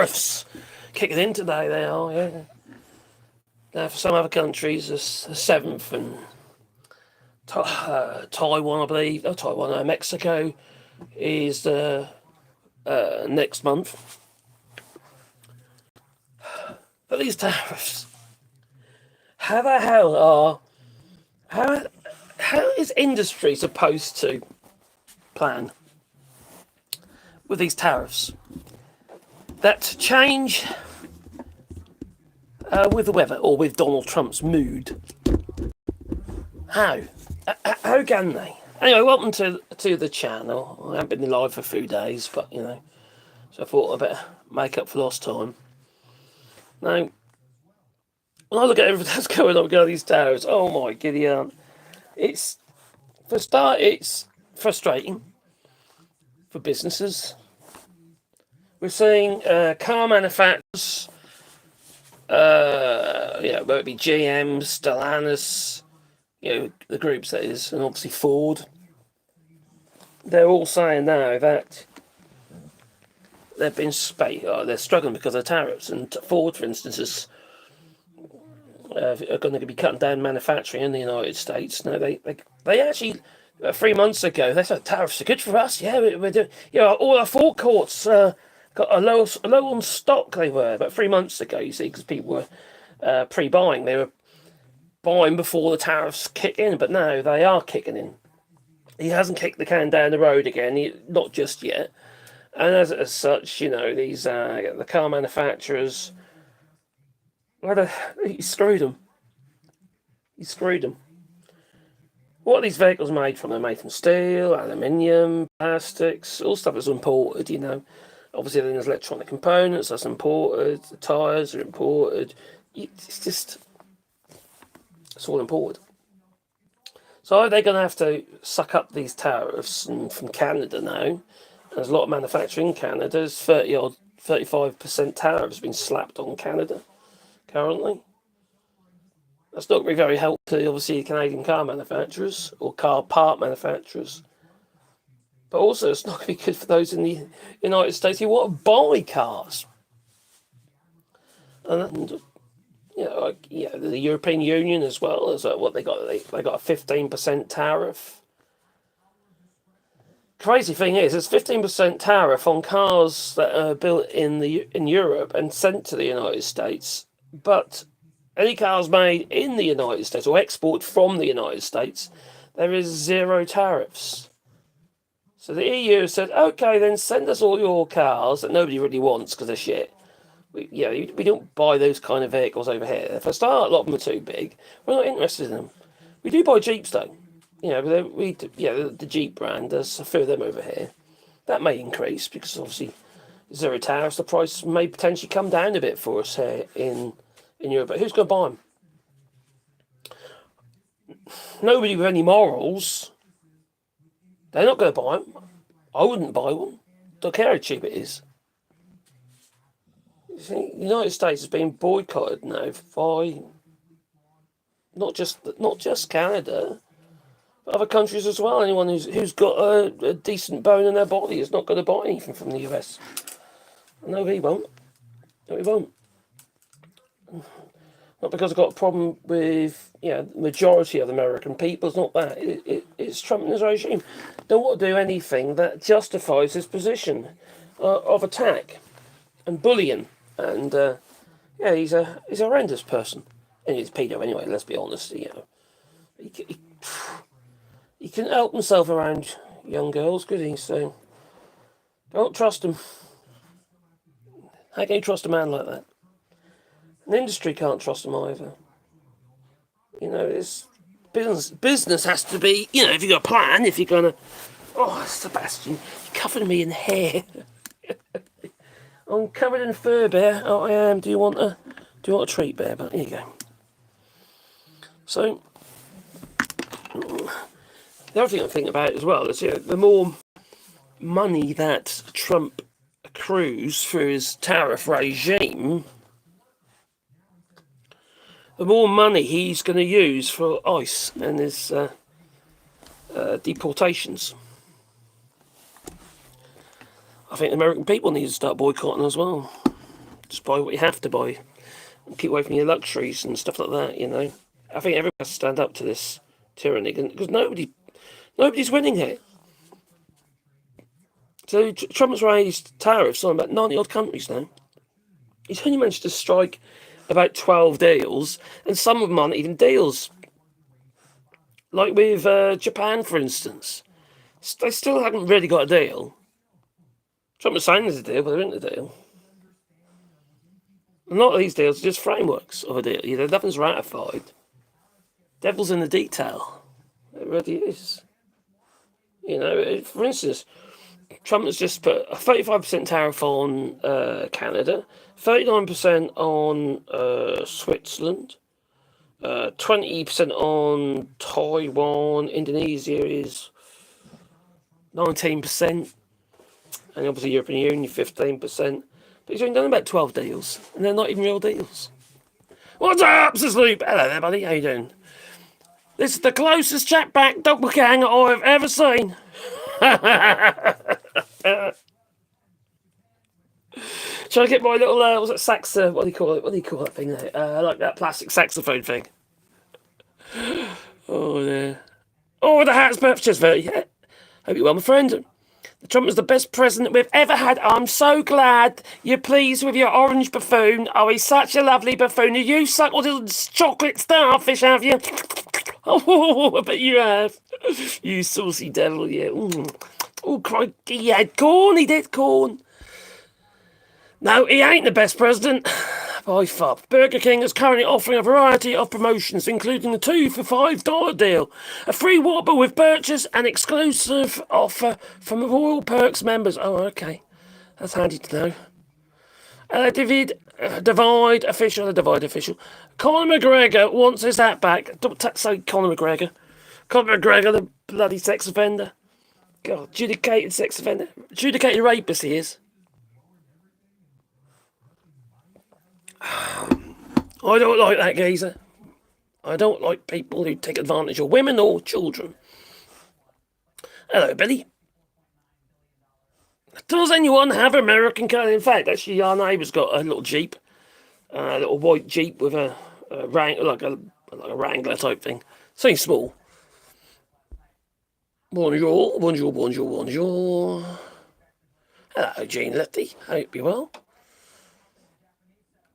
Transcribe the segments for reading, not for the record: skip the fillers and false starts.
tariffs kicking in today. They are, yeah. Now, for some other countries, the 7th, and Taiwan, I believe, Mexico is next month. But these tariffs, how the hell are, how is industry supposed to plan with these tariffs that change with the weather or with Donald Trump's mood? How can they? Anyway, welcome to the channel. I haven't been live for a few days, but so I thought I'd better make up for lost time. Now, when I look at everything that's going on with these tariffs, oh my Gideon, it's frustrating for businesses. We're seeing car manufacturers, whether it be GM, Stellantis, the groups that is, and obviously Ford. They're all saying now that they've been they're struggling because of tariffs, and Ford, for instance, are going to be cutting down manufacturing in the United States. Now they actually 3 months ago they said tariffs are good for us. Yeah, we're doing. All our forecourts got a low on stock. They were, but 3 months ago, you see, because people were pre-buying, they were buying before the tariffs kick in. But now they are kicking in. He hasn't kicked the can down the road again, not just yet. And as such, these the car manufacturers, he screwed them. He screwed them. What are these vehicles made from? They're made from steel, aluminium, plastics, all stuff that's imported, Obviously, then there's electronic components that's imported, the tyres are imported. It's all imported. So are they going to have to suck up these tariffs from Canada now? There's a lot of manufacturing in Canada. There's 35% tariffs been slapped on Canada currently. That's not going to be very helpful to, obviously, Canadian car manufacturers or car part manufacturers. But also, it's not going to be good for those in the United States who want to buy cars. And the European Union as well, is what they got. They got a 15% tariff. Crazy thing is, it's 15% tariff on cars that are built in Europe and sent to the United States. But any cars made in the United States or exported from the United States, there is 0 tariffs. So the EU said, okay, then send us all your cars that nobody really wants because they're shit. We don't buy those kind of vehicles over here. For a start, a lot of them are too big. We're not interested in them. We do buy Jeeps though. The Jeep brand, there's a few of them over here. That may increase because obviously 0 tariffs, the price may potentially come down a bit for us here in Europe. But who's going to buy them? Nobody with any morals. They're not going to buy them. I wouldn't buy one. Don't care how cheap it is. You see, the United States has been boycotted now by not just Canada, but other countries as well. Anyone who's got a decent bone in their body is not going to buy anything from the US. No, he won't. No, he won't. Not because I've got a problem with the majority of the American people. It's not that. It's Trump and his regime. Don't want to do anything that justifies his position of attack and bullying. And he's a horrendous person. And he's a pedo anyway. Let's be honest. He couldn't help himself around young girls, could he? So don't trust him. How can you trust a man like that? An industry can't trust them either. It's business has to be, if you've got a plan, if you're going to... Oh, Sebastian, you're covering me in hair. I'm covered in fur, Bear. Oh, I am. Do you want a treat, Bear? But here you go. So, the other thing I'm thinking about as well is, the more money that Trump accrues through his tariff regime, the more money he's going to use for ICE and his deportations. I think the American people need to start boycotting as well. Just buy what you have to buy. And keep away from your luxuries and stuff like that, you know. I think everyone has to stand up to this tyranny because nobody's winning here. So Trump's raised tariffs on about 90 odd countries now. He's only managed to strike about 12 deals, and some of them aren't even deals. Like with Japan, for instance. They still haven't really got a deal. Trump was saying there's a deal, but there isn't a deal. A lot of these deals are just frameworks of a deal. You know, nothing's ratified. Devil's in the detail. It really is. You know, for instance, Trump has just put a 35% tariff on Canada, 39% on Switzerland, 20% on Taiwan. Indonesia is 19%, and obviously European Union 15%. But he's only done about 12 deals, and they're not even real deals. What's up, Sloop? Hello there, buddy. How you doing? This is the closest chat back doppelganger I've ever seen. Trying to get my little, was it sax? What do you call it? What do you call that thing there? Like that plastic saxophone thing. Oh, yeah. Oh, the hat's just very. Yeah. Hope you're well, my friend. Trump is the best president we've ever had. I'm so glad you're pleased with your orange buffoon. Oh, he's such a lovely buffoon. You suck all this chocolate starfish, have you? Oh, I bet you have. You saucy devil, yeah. Oh, crikey, he had corn. He did corn. No, he ain't the best president. By far. Burger King is currently offering a variety of promotions, including the 2 for $5 deal, a free Whopper with purchase, an exclusive offer from the Royal Perks members. Oh, okay. That's handy to know. Divide official. Conor McGregor wants his hat back. Don't say Conor McGregor. Conor McGregor, the bloody sex offender. God, adjudicated sex offender. Adjudicated rapist he is. I don't like that geezer. I don't like people who take advantage of women or children. Hello, Billy. Does anyone have American cars? In fact, actually, our neighbour's got a little Jeep, a little white Jeep with a Wrangler type thing. Something small. Bonjour. Hello, Gene Lefty. Hope you're well.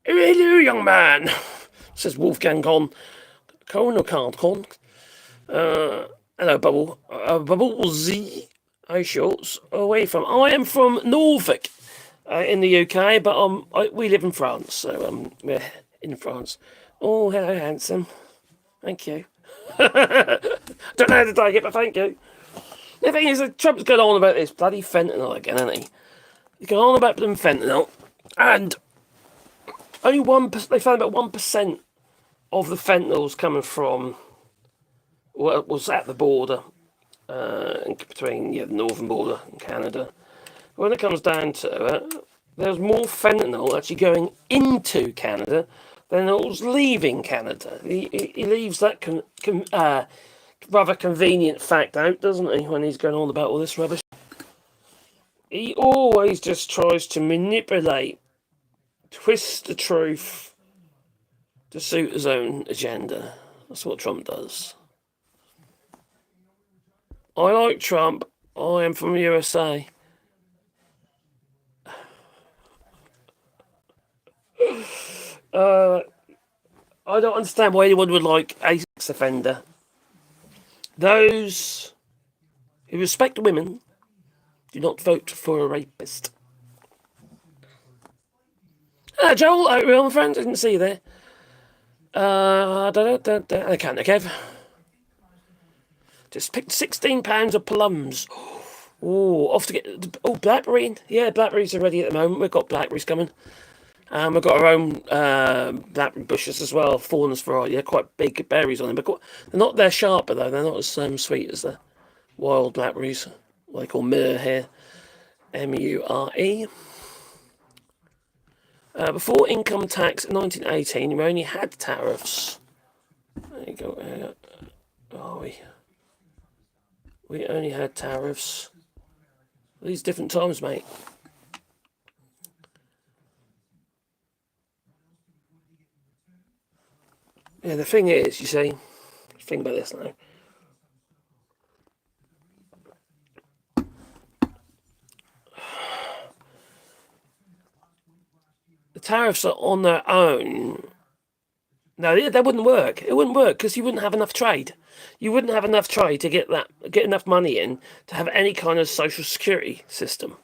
Hello, young man, says Wolfgang Con. Con or can't Con? Hello, Bubble. Bubble Z. AllShorts. Away from. I am from Norfolk, in the UK, but we live in France, so we're in France. Oh, hello, handsome. Thank you. Don't know how to take it, but thank you. The thing is, Trump's going on about this bloody fentanyl again, hasn't he? He's going on about them fentanyl, and only 1%. They found about 1% of the fentanyl's coming from what was at the border between the northern border and Canada. When it comes down to it, there's more fentanyl actually going into Canada than it was leaving Canada. He leaves that rather convenient fact out, doesn't he, when he's going on about all this rubbish? He always just tries to manipulate, twist the truth to suit his own agenda. That's what Trump does. I like Trump. I am from the USA. I don't understand why anyone would like a sex offender. Those who respect women do not vote for a rapist. Joel, my friend, I didn't see you there. I can't, Kev. Just picked £16 of plums. Oh, off to get. Oh, blackberry. Yeah, blackberries are ready at the moment. We've got blackberries coming. We've got our own blackberry bushes as well. Fawners variety. They're quite big berries on them, but they're not. They're sharper though. They're not as sweet as the wild blackberries. What they call myrrh here. Mure. Before income tax in 1918, we only had tariffs. There you go. We only had tariffs. These different times, mate. Yeah, the thing is, you see, think about this now. The tariffs are on their own. No, that wouldn't work. It wouldn't work because you wouldn't have enough trade. You wouldn't have enough trade to get enough money in to have any kind of social security system.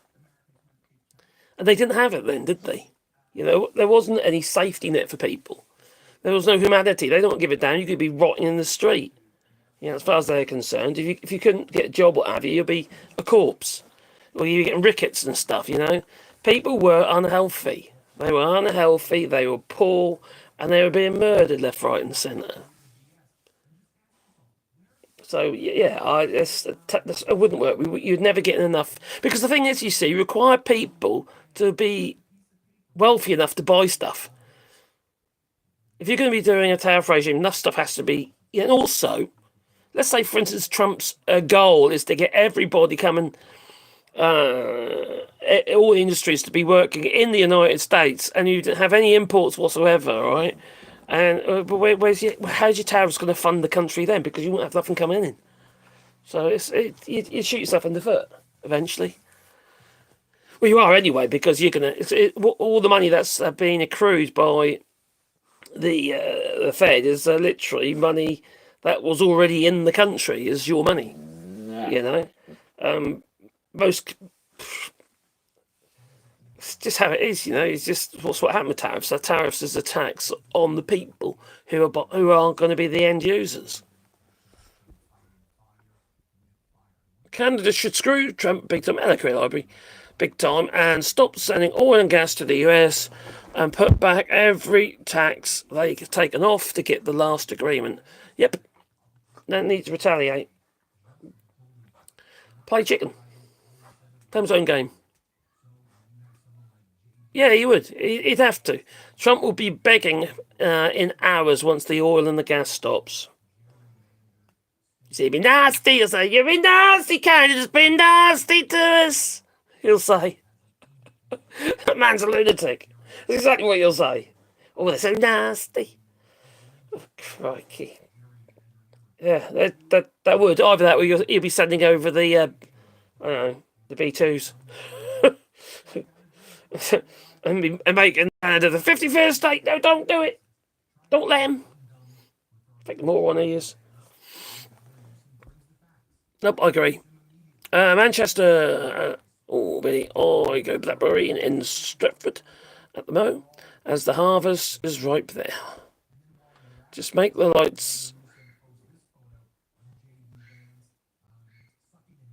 And they didn't have it then, did they? You know, there wasn't any safety net for people. There was no humanity. They don't give it down. You could be rotting in the street. You know, as far as they're concerned, if you couldn't get a job, what have you, you'd be a corpse, or you're getting rickets and stuff. You know, people were unhealthy. They were unhealthy. They were poor, and they were being murdered left, right, and centre. So yeah, it wouldn't work. You'd never get enough because the thing is, you see, you require people to be wealthy enough to buy stuff. If you're going to be doing a tariff regime, enough stuff has to be. Yeah, and also, let's say, for instance, Trump's goal is to get everybody coming, all industries to be working in the United States, and you don't have any imports whatsoever, right? And how's your tariffs going to fund the country then? Because you won't have nothing coming in. So you shoot yourself in the foot eventually. Well, you are anyway, because you're going to all the money that's being accrued by the Fed is literally money that was already in the country is your money. You know, most. It's just how it is, you know. It's just what happened with tariffs. So tariffs is a tax on the people who are going to be the end users. Canada should screw Trump big time, Eloquent Library, big time, and stop sending oil and gas to the US and put back every tax they've taken off to get the last agreement. Yep, don't need to retaliate. Play chicken. Play his own game. Yeah, he would. He'd have to. Trump will be begging in hours once the oil and the gas stops. You say, be nasty. He'll say, you've been nasty, Canada's been nasty to us. He'll say. That man's a lunatic. That's exactly what he'll say. Oh, they're so nasty. Oh, crikey. Yeah, that would. Either that or he'll be sending over the, I don't know, the B2s. and making Canada the 51st state. No, don't do it. Don't let him. I think the moron he is. Nope, I agree. Manchester, Albany, go Blackberry in Stratford at the moment, as the harvest is ripe there. Just make the lights.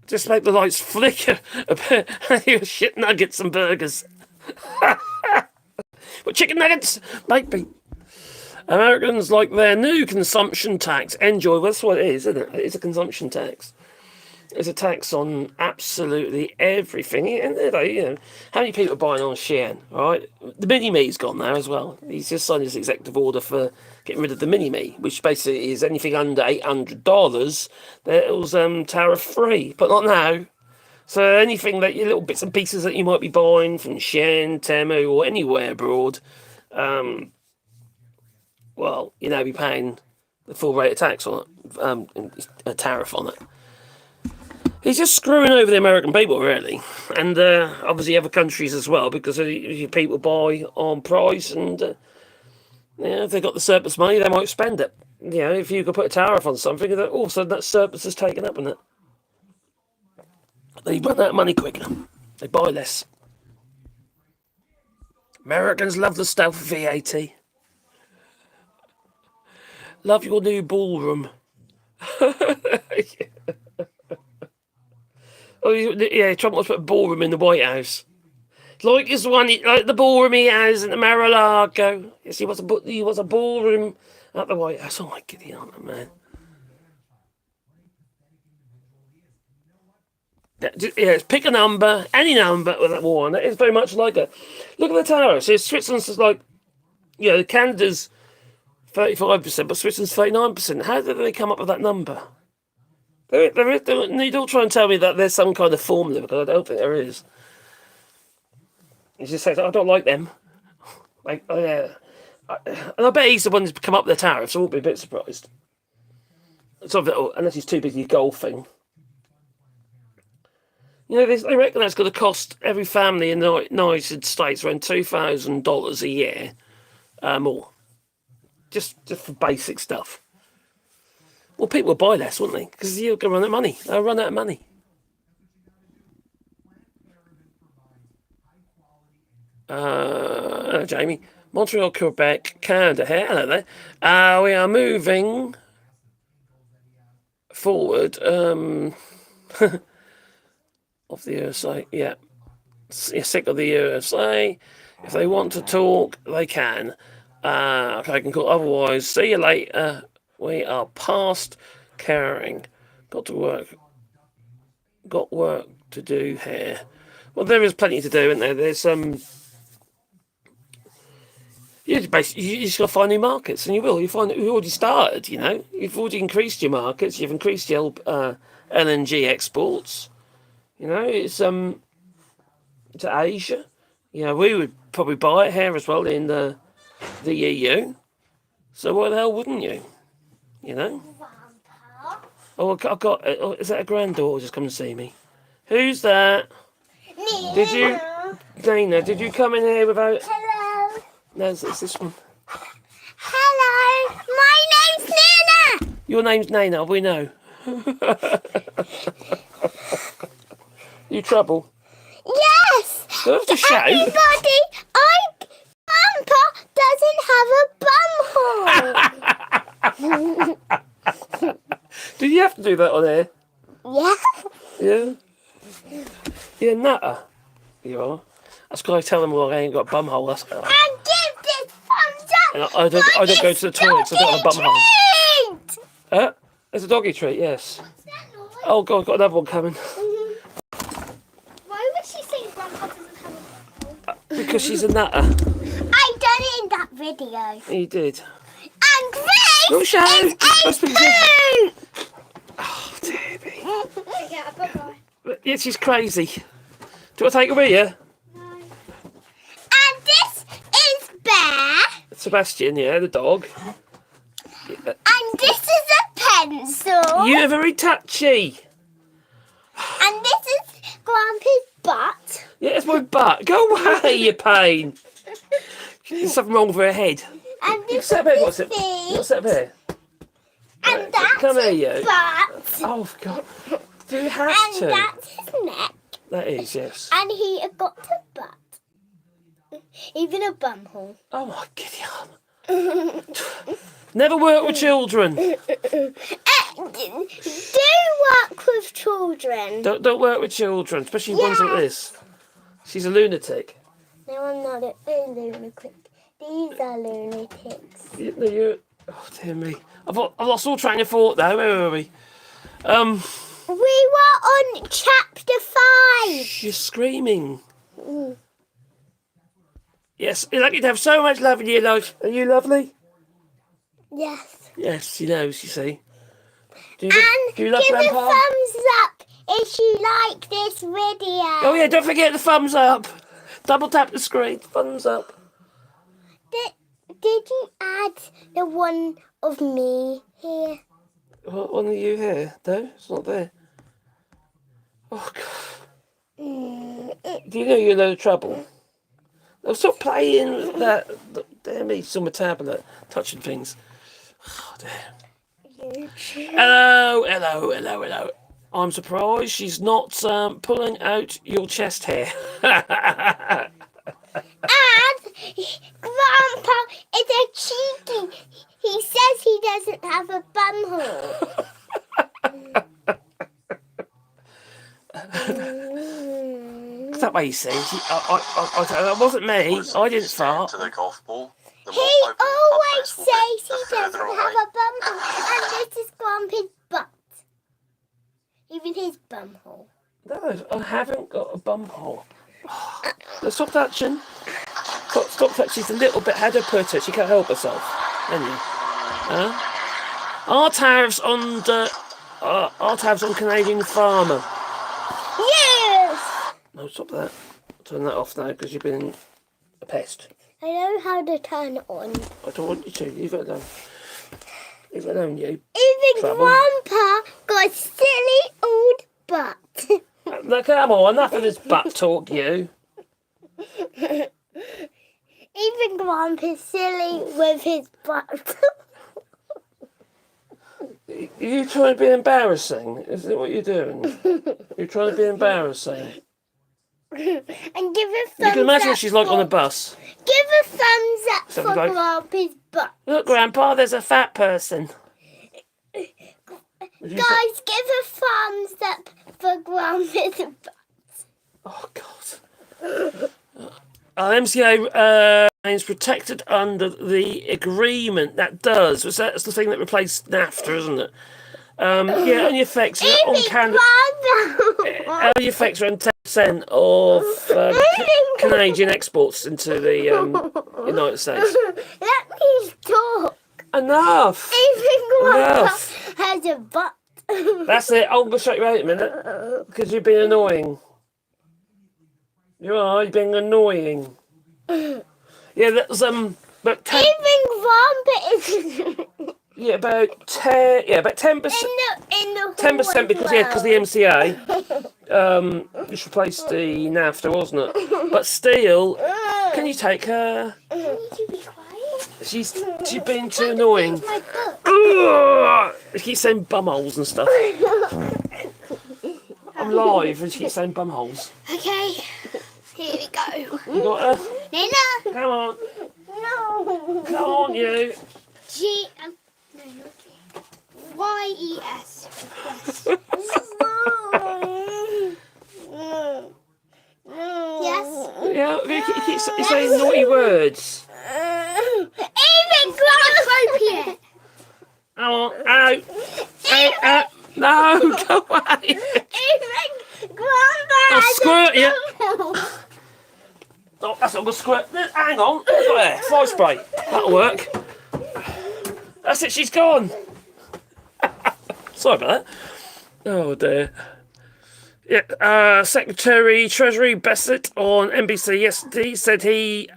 Just make the lights flicker a bit. Your shit nuggets and burgers. But chicken nuggets might be. Americans like their new consumption tax. Enjoy. Well, that's what it is, isn't it? It's a consumption tax. It's a tax on absolutely everything. And you know, how many people are buying on Shein? Right, the mini me's gone there as well. He's just signed his executive order for getting rid of the mini me, which basically is anything under $800 that was tariff free, but not now. So anything that your little bits and pieces that you might be buying from Shein, Temu, or anywhere abroad, well, you know, be paying the full rate of tax on it, a tariff on it. He's just screwing over the American people, really, and obviously other countries as well, because people buy on price, and if they've got the surplus money, they might spend it. You know, if you could put a tariff on something, then all of a sudden that surplus is taken up, isn't it? They run out of money quicker. They buy less. Americans love the stealth VAT. Love your new ballroom. Oh, yeah, Trump wants to put a ballroom in the White House. Like this one, like the ballroom he has in the Mar-a-Lago. Yes, he wants a ballroom at the White House. Oh my God, man. Yeah, pick a number, any number with that war on it. It's very much like a look at the tariffs. Switzerland's like, you know, Canada's 35%, but Switzerland's 39%. How did they come up with that number? They don't try and tell me that there's some kind of formula, because I don't think there is. He just says, I don't like them. Like, oh yeah, And I bet he's the one who's come up with the tariffs. I won't be a bit surprised. Unless he's too busy golfing. You know, they reckon that's going to cost every family in the United States around $2,000 a year more. Just for basic stuff. Well, people would buy less, wouldn't they? Because you're going to run out of money. They'll run out of money. Hello, Jamie. Montreal, Quebec, Canada here. Hello there. We are moving forward. Of the USA, yeah. Sick of the USA. If they want to talk, they can. Okay, I can call. Otherwise, see you later. We are past caring. Got work to do here. Well, there is plenty to do, isn't there? There's you just got to find new markets, and you will. You've already started. You know, you've already increased your markets. You've increased your LNG exports. You know, it's to Asia. You know, we would probably buy it here as well in the EU. So why the hell wouldn't you? You know. Oh, I've got. Is that a granddaughter just come to see me? Who's that? Nina? Did you come in here without? Hello. No, it's this one. Hello. My name's Nina. Your name's Nina. We know. You trouble? Yes. You have to shout. Everybody, Grandpa doesn't have a bum hole. Do you have to do that on air? Yeah. Yeah. You're a nutter. You are. That's why I tell them, well, I ain't got a bum hole. And give this thumbs up. And I don't go to the toilet, so I don't have a bum hole. There's a doggy treat, yes. Oh, God, I've got another one coming. Why would she say Grandpa doesn't have a bum hole? Because she's a nutter. I done it in that video. You did. And this Don't shout. is a poop. Oh, dear me. Yeah, bye-bye. Yeah, she's crazy. Do you want to take her with you? No. And this is Bear. Sebastian, yeah, the dog. And this is a pencil. You're very touchy. And this is Grandpa's butt. Yeah, it's my butt. Go away, you pain. There's something wrong with her head. And this Sit up here. is What's his it? feet. Sit up here. And that's Come here, his you. butt. Oh, God. Do you have And to? that's his neck. That is, yes. And he got a butt. Even a bum hole. Oh, my Gideon. Never work with children. Do work with children. Don't work with children, especially ones like this. She's a lunatic. No, I'm not a lunatic. These are lunatics. Oh, dear me. I've lost all train of thought now. Where were we? We were on chapter 5. She's screaming. Yes, you're lucky to have so much love in your life. Are you lovely? Yes. Yes, she knows, you see. Do you Give love a Grandpa? thumbs up if you like this video. Oh, yeah, don't forget the thumbs up. Double tap the screen. Thumbs up. Did you add the one of me here? What one are you here? No, it's not there. Oh, God. Do you know you're in a load of trouble? Oh, stop playing with that. Damn me, it's on my tablet. Touching things. Oh, dear. Hello. I'm surprised she's not pulling out your chest hair. And Grandpa is a cheeky. He says he doesn't have a bum hole. That way you see. It wasn't me. I didn't fart. To the golf ball. He always says he doesn't have a bum hole. And this is Grandpa's butt. Even his bum hole. No, I haven't got a bum hole. Stop touching. Stop touching. She's a little bit. How do I put it? She can't help herself. Can you? Are tariffs on Canadian farmer? Yes. No, stop that. Turn that off now because you've been a pest. I know how to turn it on. I don't want you to. Leave it alone. Leave it alone, you. Even Trouble. Grandpa got a silly old butt. Now, come on, enough of this butt talk, you. Even Grandpa's silly with his butt. Are you trying to be embarrassing? Is that what you're doing? You're trying to be embarrassing. And give a thumbs You can imagine up what she's like for, on a bus. Give a thumbs up So for we go, Grandpa's butt. Look, Grandpa, there's a fat person. Would you say- Guys, give a thumbs up for Grandpa's butt. Oh, God. MCA is protected under the agreement. That does. That's the thing that replaced NAFTA, isn't it? Yeah, only affects on Canada. Only affects around 10% of Canadian exports into the United States. Let me talk. Enough. Even Grandpa Enough. has a butt. That's it. I'm gonna shut you out in a minute because you've been annoying. You are. You've been annoying. Yeah, that's but Even Grandpa is yeah, about 10. Yeah, about 10%. in the 10% because the MCA just replaced the NAFTA, wasn't it? But still, can you take her? Can you be quiet? She's been too annoying. My book. Ugh! She keeps saying bumholes and stuff. I'm live and she keeps saying bumholes. Okay, here we go. You got her? Nina. Come on. No. Come on, you. G. No, not G. Y-E-S. Yes. Yeah, you keep saying naughty words. Even Grandpa. Come on, out. Out. No, go away. Even Grandpa. I'll squirt you. you. Oh, that's not going to squirt. Hang on. There, fly spray. That'll work. That's it, she's gone. Sorry about that. Oh, dear. Yeah, Secretary Treasury Bassett on NBC yesterday said he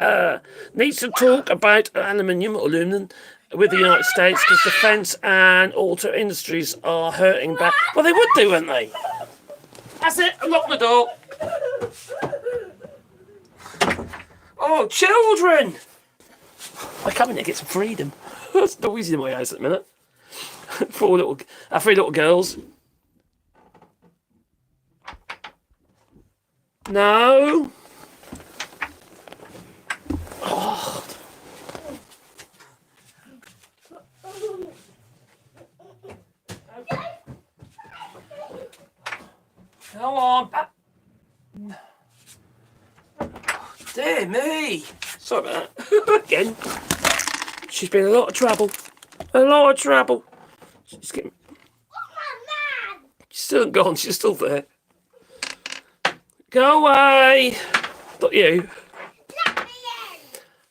needs to talk about aluminum with the United States because defence and auto industries are hurting back. Well, they would do, wouldn't they? That's it. Lock the door. Oh, children! I come in here to get some freedom. It's noisy in my house at the minute. Three little girls. No. Oh. Come on. Dear me. Sorry about that. Again. She's been in a lot of trouble. A lot of trouble. She's getting... She's still gone. She's still there. Go away. Not you.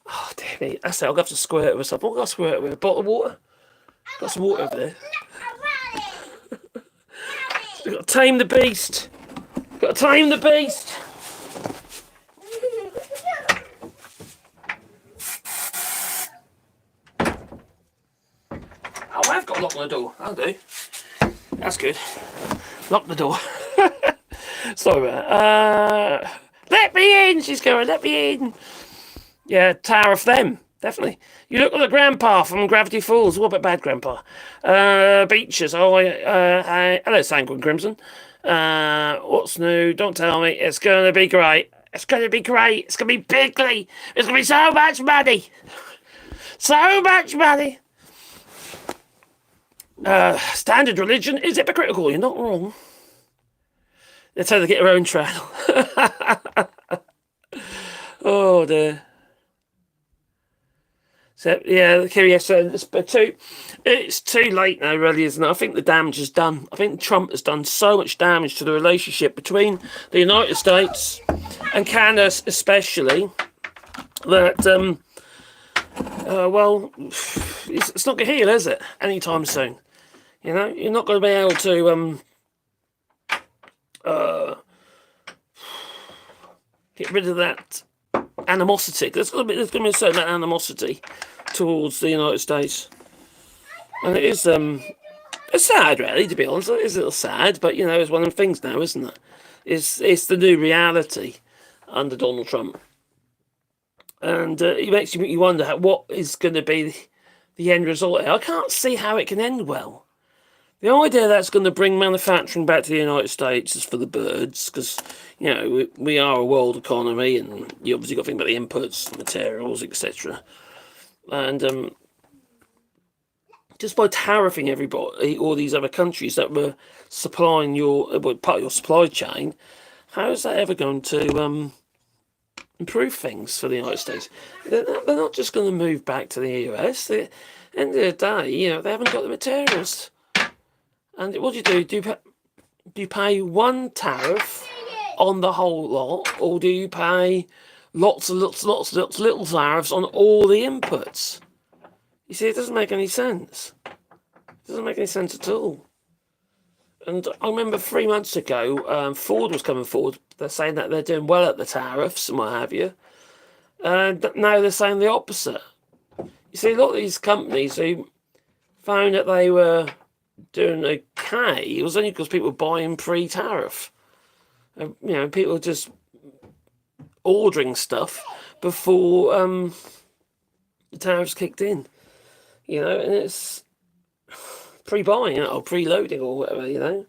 Oh, dear me. That's it. I'll have to squirt it with something. What have I got to squirt it with? A bottle of water? Got some water over there. We've got to tame the beast. Got to tame the beast. Oh, I've got to lock the door. I'll do. That's good. Lock the door. Sorry about that. Let me in, she's going, let me in. Yeah, Tariff them, definitely. You look at the grandpa from Gravity Falls. What about bad grandpa? Beaches. Oh, hello, Sanguine Crimson. What's new? Don't tell me. It's going to be great. It's going to be great. It's going to be bigly. It's going to be so much money. So much money. Standard religion is hypocritical. You're not wrong. Let's have to get her own channel. Oh dear. So yeah, it's too late now, really, isn't it? I think the damage is done. I think Trump has done so much damage to the relationship between the United States and Canada, especially, that well, it's not going to heal, is it? Anytime soon. You know, you're not going to be able to get rid of that animosity. There's going to be a certain animosity towards the United States, and it is it's sad, really, to be honest. It is a little sad, but it's one of the things now, isn't it? It's the new reality under Donald Trump, and it makes you wonder what is going to be the end result. I can't see how it can end well. The idea that's going to bring manufacturing back to the United States is for the birds, because, we are a world economy, and you obviously got to think about the inputs, materials, etc. And just by tariffing everybody, all these other countries that were supplying part of your supply chain, how is that ever going to improve things for the United States? They're not just going to move back to the US. At the end of the day, they haven't got the materials. And what do? Do you pay one tariff on the whole lot, or do you pay lots of little tariffs on all the inputs? You see, it doesn't make any sense. It doesn't make any sense at all. And I remember 3 months ago, Ford was coming forward. They're saying that they're doing well at the tariffs and what have you. And now they're saying the opposite. You see, a lot of these companies who found that they were doing okay, it was only because people were buying pre-tariff. People were just ordering stuff before the tariffs kicked in. And it's pre-buying or preloading or whatever, And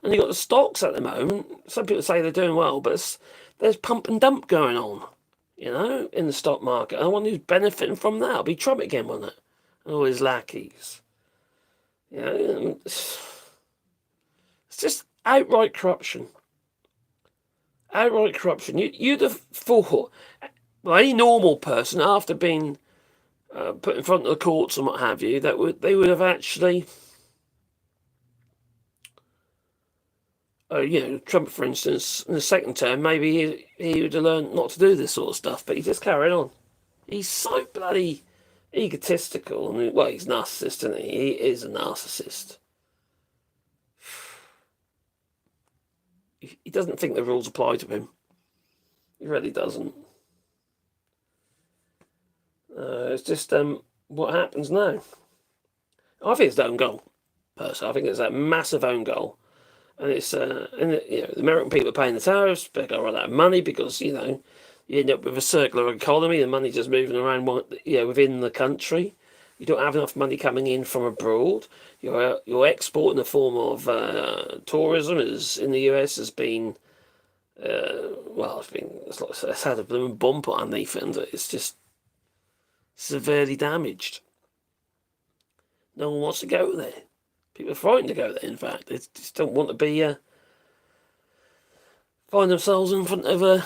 you've got the stocks at the moment. Some people say they're doing well, but there's pump and dump going on, in the stock market. And the one who's benefiting from that will be Trump again, won't it? And all his lackeys. It's just outright corruption. Outright corruption. You'd have thought, any normal person, after being put in front of the courts and what have you, they would have actually, Trump, for instance, in the second term, maybe he would have learned not to do this sort of stuff, but he just carried on. He's so bloody egotistical. He's a narcissist, isn't he? He is a narcissist. He doesn't think the rules apply to him. He really doesn't. It's just what happens now. I think it's the own goal. Personally, I think it's a massive own goal, and it's the American people are paying the tariffs. They got all that money because you end up with a circular economy. The money just moving around, within the country. You don't have enough money coming in from abroad. Your export in the form of tourism in the US has been, it's had a blooming bump underneath it, and it's just severely damaged. No one wants to go there. People are frightened to go there. In fact, they just don't want to be find themselves in front of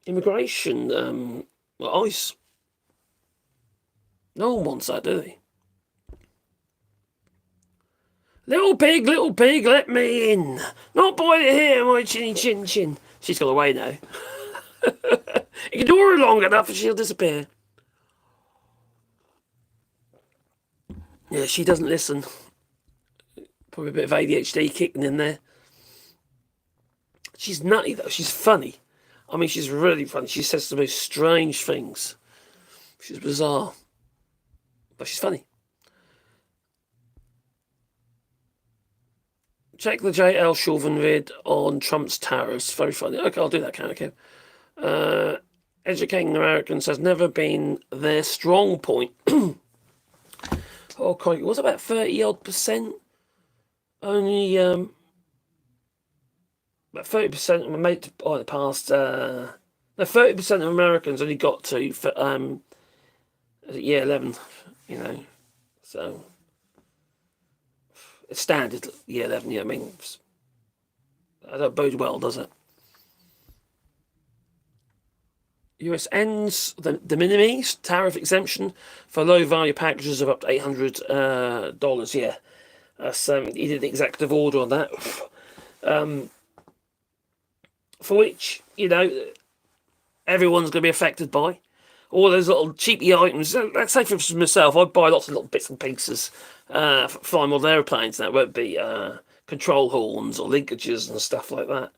immigration ICE. No one wants that, do they? Little pig, let me in. Not by the hair, my chinny chin chin. She's got away now. Ignore her long enough and she'll disappear. Yeah, she doesn't listen. Probably a bit of ADHD kicking in there. She's nutty though. She's funny. I mean, she's really funny. She says the most strange things. She's bizarre. But she's funny. Check the J.L. Chauvin vid on Trump's tariffs. Very funny. Okay, I'll do that, can I? Educating Americans has never been their strong point. Oh, crikey. It was about 30-odd%. Only about 30% were made in the past. 30% of Americans only got to for year 11. So it's standard year 11. I mean, that don't bode well, does it? US ends the de minimis tariff exemption for low-value packages of up to $800. Yeah, that's he did an executive order on that, for which everyone's going to be affected by. All those little cheapy items. Let's say for myself, I buy lots of little bits and pieces, flying model airplanes. That won't be control horns or linkages and stuff like that.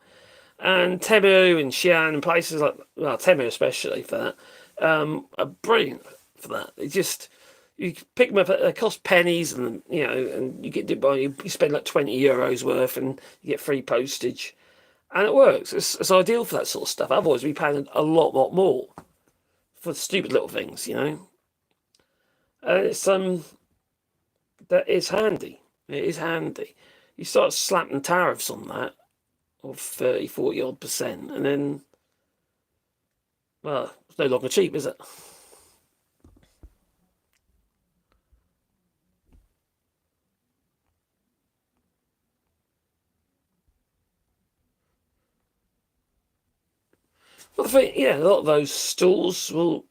And Temu and Xi'an and places like, well, Temu especially for that, are brilliant for that. They just, you pick them up, they cost pennies, and and you you spend like €20 worth, and you get free postage, and it works. It's ideal for that sort of stuff. Otherwise, we pay a lot more for stupid little things, And it's that is handy. It is handy. You start slapping tariffs on that of 30, 40 odd percent, and then, well, it's no longer cheap, is it? Well, a lot of those stores they'll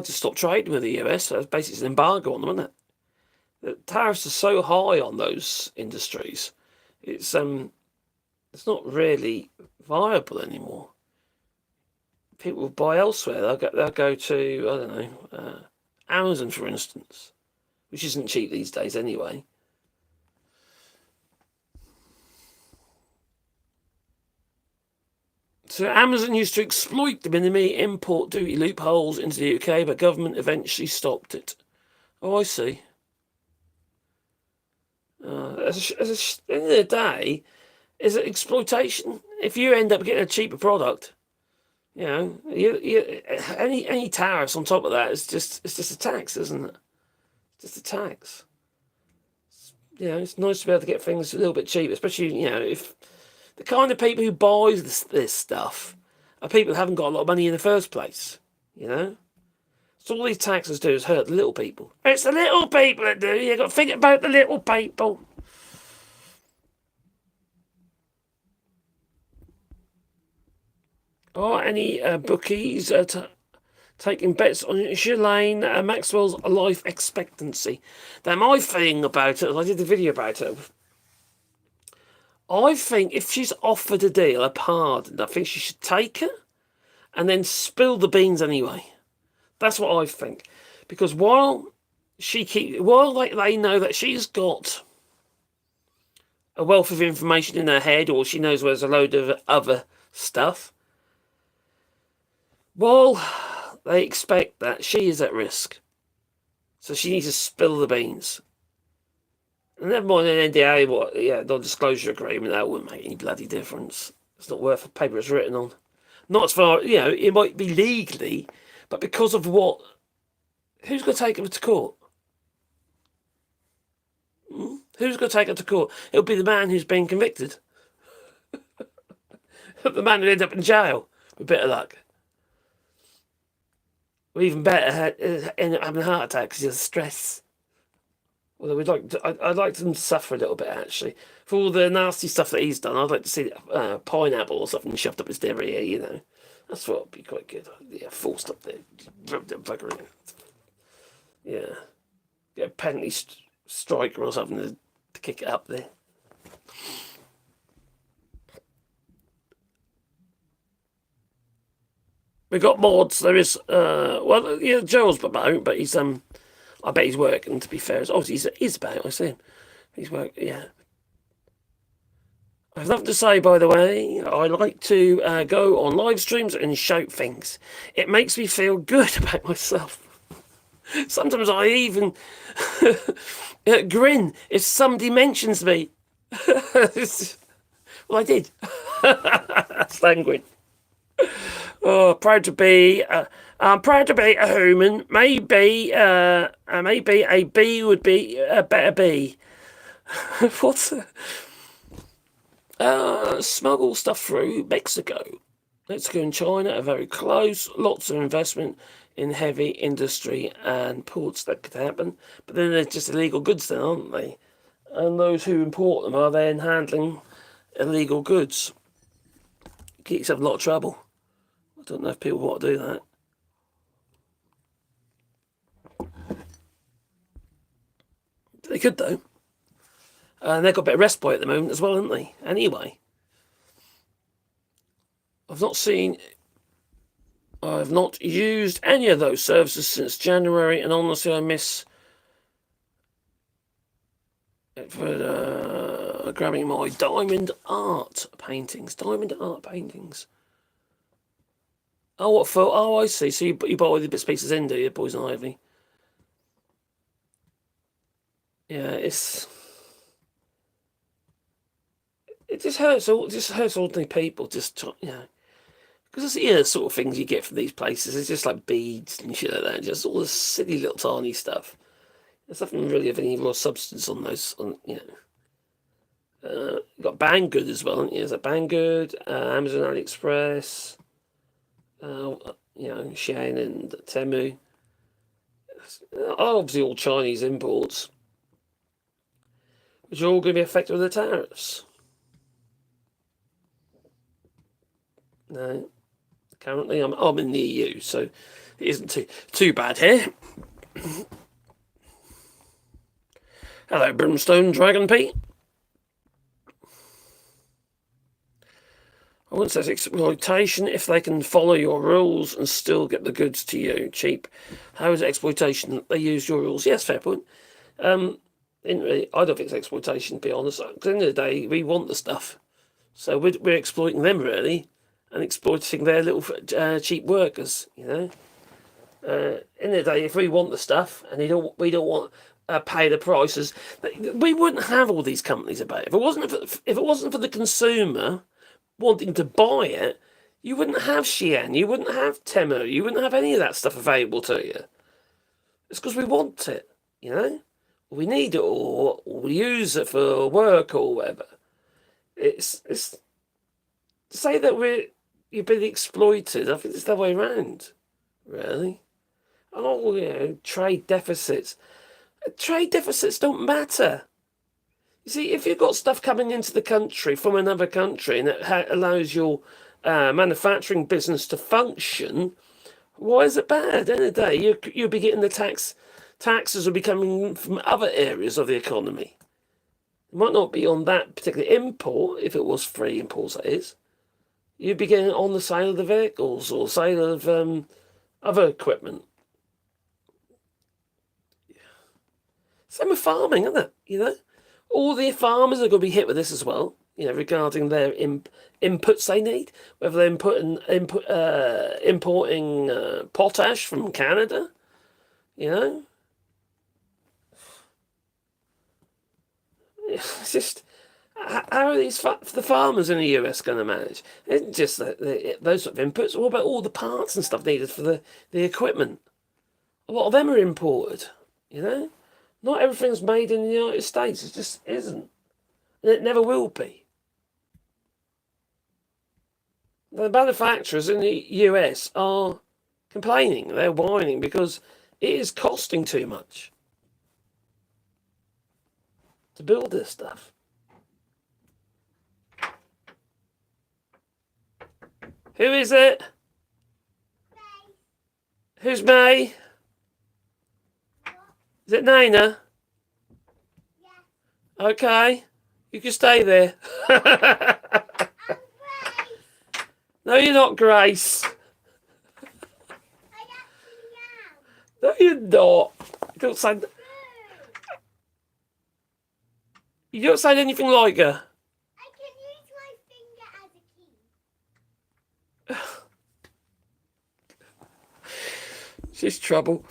just stop trading with the US. So basically, it's an embargo on them, isn't it? The tariffs are so high on those industries, it's not really viable anymore. People will buy elsewhere. They'll go to, I don't know, Amazon, for instance, which isn't cheap these days anyway. So Amazon used to exploit the mini import duty loopholes into the UK, but government eventually stopped it. Oh, I see. At the end of the day, is it exploitation? If you end up getting a cheaper product, any tariffs on top of that is just a tax, isn't it? Just a tax. It's nice to be able to get things a little bit cheaper, especially if the kind of people who buy this stuff are people who haven't got a lot of money in the first place. So all these taxes do is hurt the little people. It's the little people that do. You got to think about the little people. Are any bookies taking bets on Ghislaine Maxwell's life expectancy? Now, my thing about it, I did a video about it. I think if she's offered a deal, a pardon, I think she should take it and then spill the beans anyway. That's what I think. Because while they know that she's got a wealth of information in her head, or she knows there's a load of other stuff, while they expect that she is at risk. So she needs to spill the beans. And never mind an NDA, non-disclosure agreement, that wouldn't make any bloody difference. It's not worth the paper it's written on. Not as far, it might be legally, but because of what? Who's going to take him to court? Who's going to take him to court? It'll be the man who's been convicted. The man who ended up in jail, with a bit of luck. Or even better, end up having a heart attack because of stress. Although I'd like them to suffer a little bit, actually. For all the nasty stuff that he's done, I'd like to see pineapple or something shoved up his derriere, That's what would be quite good. Yeah, forced up there. Rubbed it bugger in. Yeah. Get a penalty striker or something to kick it up there. We've got mods. There is, Joel's about, but he's, I bet he's working, to be fair. Oh, he's about, I see him. He's working, yeah. I have nothing to say, by the way. I like to go on live streams and shout things. It makes me feel good about myself. Sometimes I even grin if somebody mentions me. Well, I did. Languid. Oh, proud to be. I'm proud to be a human. Maybe a bee would be a better bee. What's smuggle stuff through Mexico. Mexico and China are very close. Lots of investment in heavy industry and ports that could happen. But then they're just illegal goods then, aren't they? And those who import them are then handling illegal goods. Get yourself in a lot of trouble. I don't know if people want to do that. They could, though. And they've got a bit of respite at the moment as well, haven't they? Anyway. I've not used any of those services since January, and honestly, I miss for grabbing my diamond art paintings. Diamond art paintings. Oh, what for? Oh, I see. So you buy all the bits pieces in, do you, Poison Ivy? Yeah, it just hurts ordinary people. Just because it's sort of things you get from these places. It's just like beads and shit like that. Just all this silly little tiny stuff. There's nothing really of any real substance on those. You've got Banggood as well, haven't you? There's Banggood, Amazon, AliExpress, Shein and Temu. Obviously, all Chinese imports, which are all going to be affected with the tariffs. No, currently I'm in the EU, so it isn't too bad here. Hello, Brimstone Dragon Pete. I wouldn't say it's exploitation if they can follow your rules and still get the goods to you cheap. How is it exploitation? They use your rules. Yes, fair point. I don't think it's exploitation, to be honest. Because at the end of the day, we want the stuff. So we're exploiting them, really, and exploiting their little cheap workers, End of the day, if we want the stuff and we don't want pay the prices, we wouldn't have all these companies about it. If it wasn't for the consumer wanting to buy it, you wouldn't have Shein, you wouldn't have Temu, you wouldn't have any of that stuff available to you. It's because we want it, We need it or we use it for work or whatever. It's to say that you've been exploited. I think it's the way around, really. Oh, trade deficits. Trade deficits don't matter. You see, if you've got stuff coming into the country from another country and it allows your manufacturing business to function, why is it bad? At the end of the day, you'll be getting the taxes will be coming from other areas of the economy. It might not be on that particular import, if it was free imports, that is. You'd be getting on the sale of the vehicles or sale of other equipment. Same with farming, isn't it? All the farmers are going to be hit with this as well, regarding their inputs they need, whether they're importing potash from Canada, It's just, how are the farmers in the US going to manage? It's just those sort of inputs. What about all the parts and stuff needed for the equipment? A lot of them are imported, Not everything's made in the United States. It just isn't. And it never will be. The manufacturers in the US are complaining. They're whining because it is costing too much to build this stuff. Who is it? May. Who's May? Is it Nana? Yeah. Okay. You can stay there. I'm Grace. No, you're not, Grace. I actually am. No, you're not. You don't sound anything like her. I can use my finger as a key. She's trouble.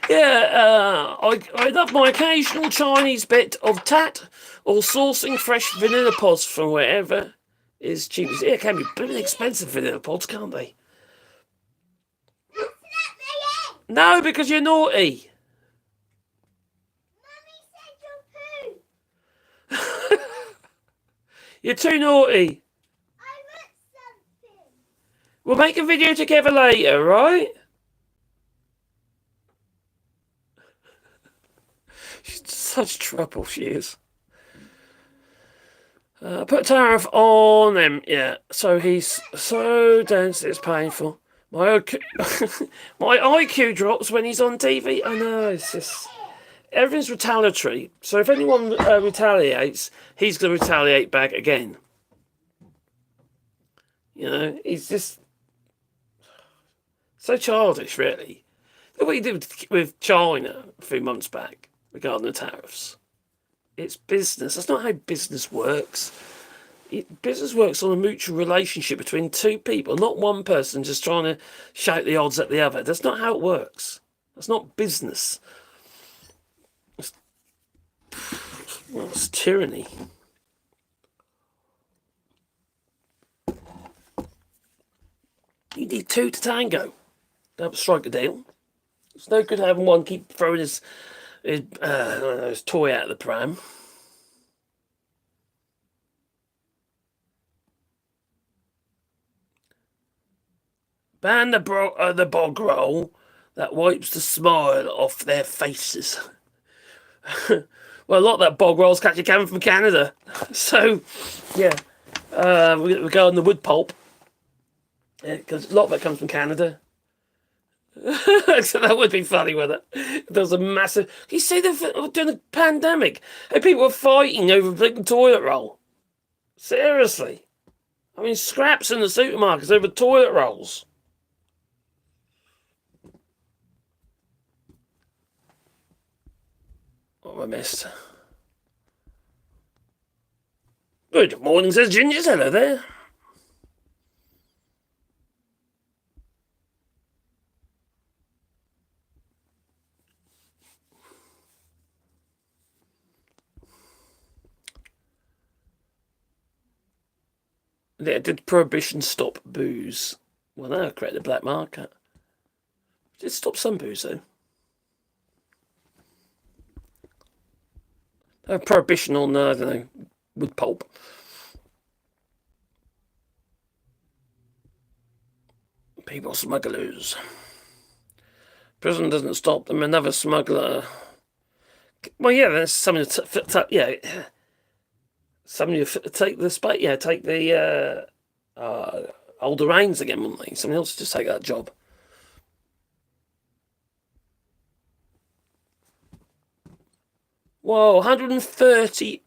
Yeah, I love my occasional Chinese bit of tat or sourcing fresh vanilla pods from wherever is cheapest. It can be blooming expensive vanilla pods, can't they? That's not the end. No, because you're naughty. Mummy said you're poo. You're too naughty. I want something. We'll make a video together later, right? She's such trouble, she is. Put a tariff on him, yeah. So he's so dense it's painful. My IQ drops when he's on TV. I know, it's just... Everything's retaliatory. So if anyone retaliates, he's going to retaliate back again. He's just... so childish, really. Look what he did with China a few months back. regarding the tariffs. It's business. That's not how business works. Business works on a mutual relationship between two people, not one person just trying to shout the odds at the other. That's not how it works. That's not business. It's tyranny. You need two to tango. Don't strike a deal. It's no good having one keep throwing his toy out of the pram. Ban the bog roll that wipes the smile off their faces. Well, a lot of that bog roll's actually coming from Canada. So, yeah. Regarding the wood pulp, because a lot of it comes from Canada. So that would be funny, wouldn't it? There was a massive... You see, during the pandemic, people were fighting over big toilet roll. Seriously. I mean, scraps in the supermarkets over toilet rolls. What have I missed? Good morning, says Ginger's. Hello there. Did Prohibition stop booze? Well, no, create the black market. It did stop some booze, though. Prohibition on, I don't know, wood pulp. People smugglers. Prison doesn't stop them. Another smuggler. Well, yeah, there's something to somebody take the space. Yeah, take the older reigns again, wouldn't they? Somebody else just take that job. Whoa, 130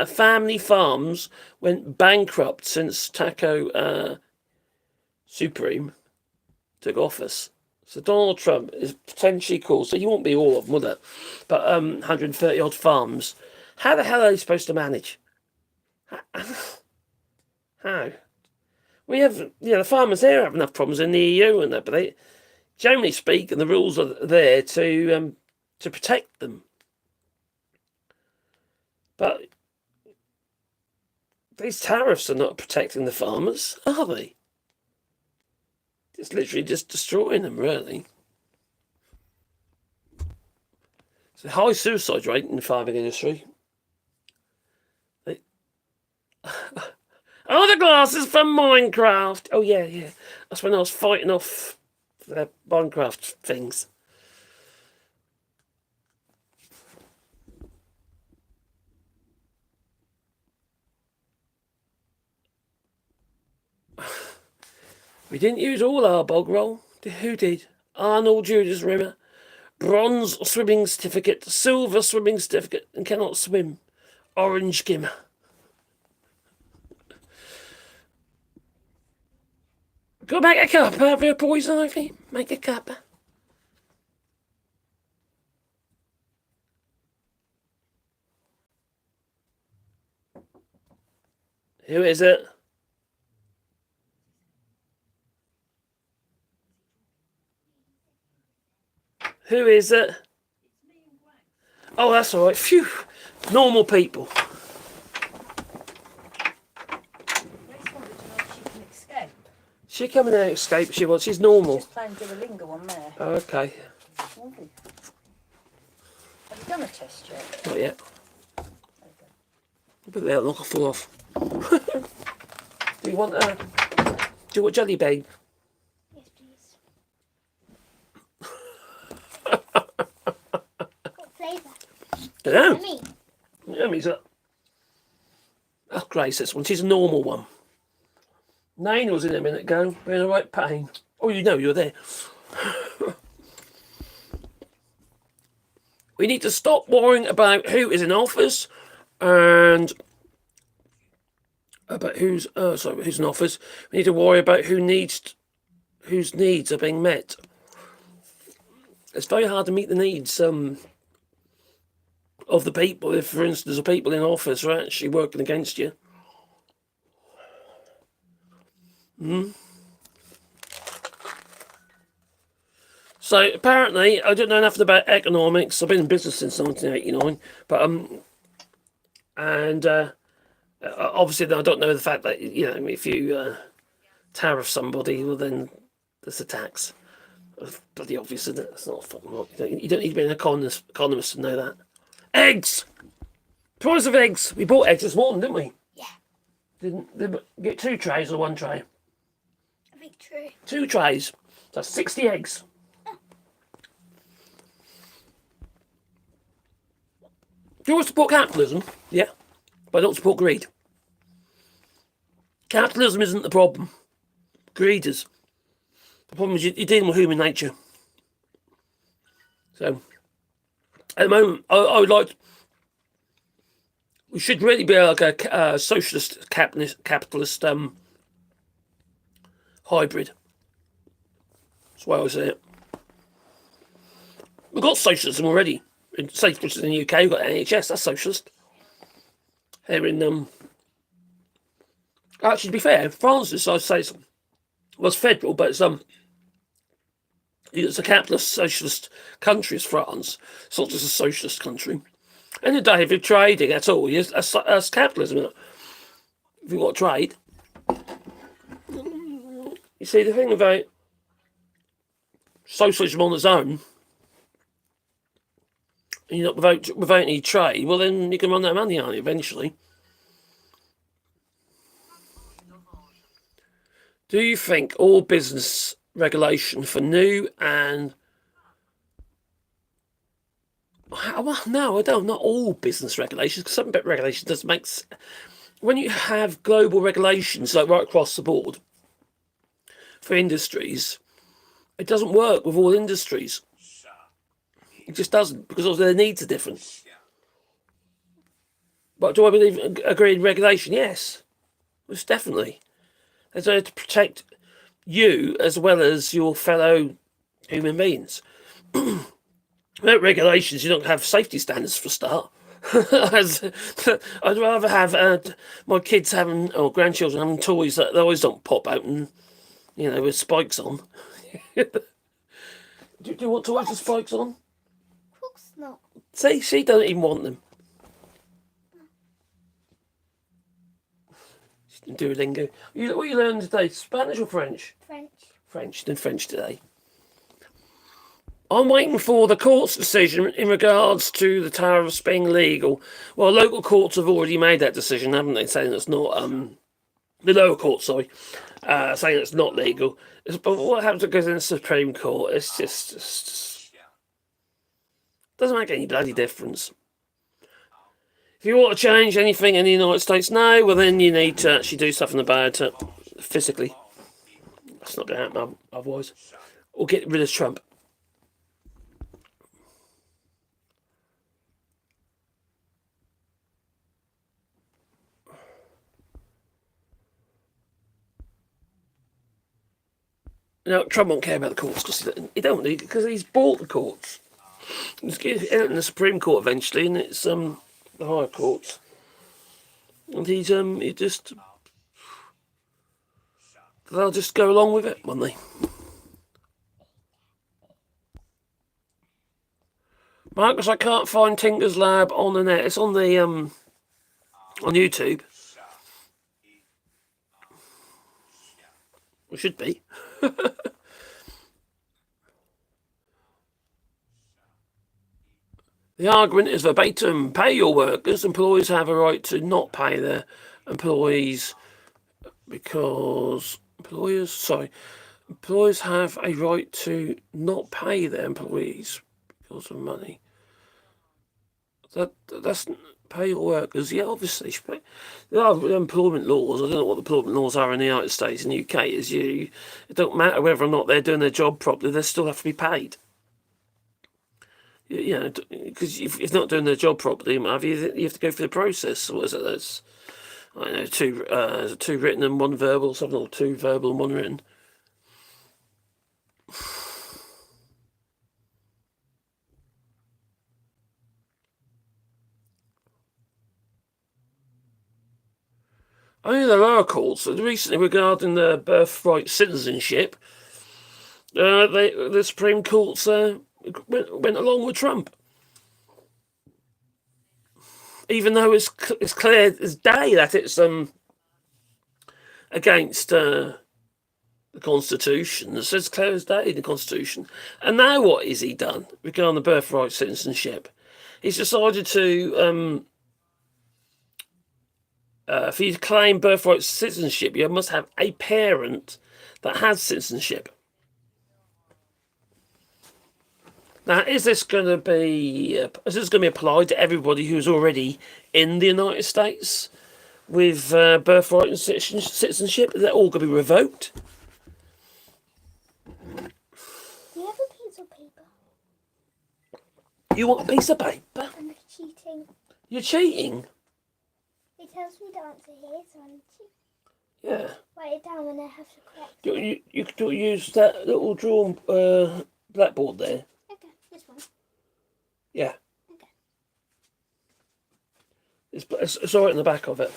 family farms went bankrupt since Taco Supreme took office. So Donald Trump is potentially called, so he won't be all of them, will it? But 130 odd farms. How the hell are they supposed to manage? How? We have, the farmers here have enough problems in the EU and that, but they, generally speaking, the rules are there to protect them. But these tariffs are not protecting the farmers, are they? It's literally just destroying them, really. It's a high suicide rate in the farming industry. Oh, the glasses from Minecraft. Oh, yeah. That's when I was fighting off the Minecraft things. We didn't use all our bog roll. Who did? Arnold Judas Rimmer. Bronze swimming certificate. Silver swimming certificate. And cannot swim. Orange gimmer. Go make a cup of your poison ivy. Make a cup. Who is it? Who is it? Oh, that's all right. Phew. Normal people. She coming out escape. She was. She's normal. Just playing Duolingo on there. Oh, okay. Have you done a test yet? Not yet. Put that knock fall off. Do you want jelly babe? Yes, please. What flavour? Don't know. Yummy. Yummy's up. Oh, Grace, this one. She's a normal one. Nain was in a minute ago, being a right pain. Oh, you know, you're there. We need to stop worrying about who is in office and about who's in office. We need to worry about whose needs are being met. It's very hard to meet the needs of the people. If, for instance, the people in office are actually working against you. So apparently, I don't know nothing about economics. I've been in business since 1989, but obviously I don't know the fact that if you tariff somebody, well then there's a tax. It's bloody obvious, isn't it? It's not fucking right. You don't need to be an economist to know that. Eggs. Price of eggs. We bought eggs this morning, didn't we? Yeah. Didn't get 2 trays or 1 tray? A big tree. 2 trays. That's 60 eggs. Do you want to support capitalism? Yeah. But I don't support greed. Capitalism isn't the problem. Greed is. The problem is you're dealing with human nature. So, at the moment, I would like... We should really be like a socialist capitalist hybrid. That's why I say it. We've got socialism already. Say, for instance, in the UK, we've got NHS, that's socialist. Here in, actually, to be fair, France is, I'd say, well, it's federal, but it's a capitalist socialist country, is France. It's not just a socialist country. And the day, if you're trading at all, that's capitalism, isn't it? If you've got trade. You see, the thing about socialism on its own, and you're not without any trade, well then you can run out of money, aren't you, eventually? Do you think all business regulation for new and... Well, no, I don't. Not all business regulations, because some regulation doesn't make... When you have global regulations, like right across the board, for industries, it doesn't work with all industries. It just doesn't, because their needs are different. But do I believe agree in regulation? Yes. Most definitely. It's there to protect you as well as your fellow human beings. Without regulations, you don't have safety standards for a start. I'd rather have my kids having, or grandchildren having toys that they always don't pop out and, with spikes on. Do you want toys with spikes on? Of course not. See, she doesn't even want them. She didn't do a lingo. What you learned today? Spanish or French? French. French. Did French today. I'm waiting for the court's decision in regards to the tariffs being legal. Well, local courts have already made that decision, haven't they? Saying it's not, the lower court, saying it's not legal. But what happens if it goes in the Supreme Court? It's just doesn't make any bloody difference. If you want to change anything in the United States now, well then you need to actually do something about it physically. That's not going to happen otherwise. Or get rid of Trump. No, Trump won't care about the courts because he's bought the courts. He's in the Supreme Court eventually, and it's the higher courts, and they'll just go along with it, won't they? Marcus, I can't find Tinker's Lab on the net. It's on the on YouTube. It should be. The argument is verbatim: pay your workers. Employees have a right to not pay their employees because employers have a right to not pay their employees because of money. That's pay your workers. Yeah, obviously. There are employment laws. I don't know what the employment laws are in the United States. In the UK, it don't matter whether or not they're doing their job properly. They still have to be paid. Because if you're not doing their job properly, you have to go through the process. What is it? That's, I don't know, two written and one verbal, something, or 2 verbal and 1 written. Only the lower courts recently regarding the birthright citizenship. The Supreme Court's went along with Trump, even though it's clear as day that it's against the Constitution. It says clear as day in the Constitution. And now what has he done regarding the birthright citizenship? He's decided to for you to claim birthright citizenship, you must have a parent that has citizenship. Now, is this going to be applied to everybody who's already in the United States with birthright and citizenship? Is that all going to be revoked? Do you have a piece of paper? You want a piece of paper? I'm cheating. You're cheating? It tells me the answer here, so I'm cheating. Yeah. Write it down and I have to correct You could use that little drawn blackboard there. Okay, this one. Yeah. Okay. It's all right in the back of it.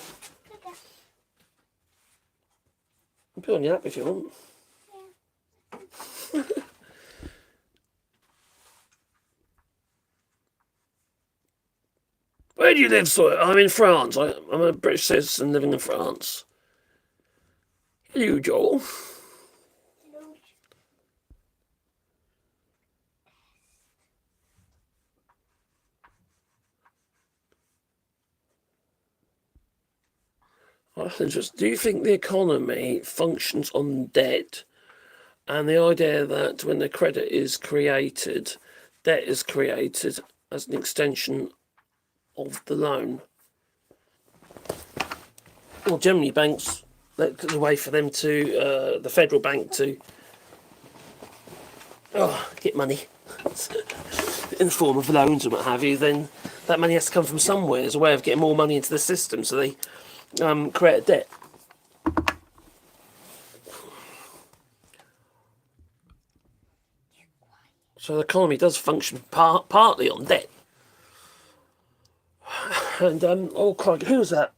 Okay. You can put it on your lap if you want. Yeah. Where do you live, sir? I'm in France. I'm a British citizen living in France. Hello, Joel. That's interesting. Do you think the economy functions on debt and the idea that when the credit is created, debt is created as an extension of the loan? Well, generally banks, that's a way for them to, the federal bank to get money in the form of loans and what have you. Then that money has to come from somewhere as a way of getting more money into the system, so they create a debt. So the economy does function partly on debt. And who's that?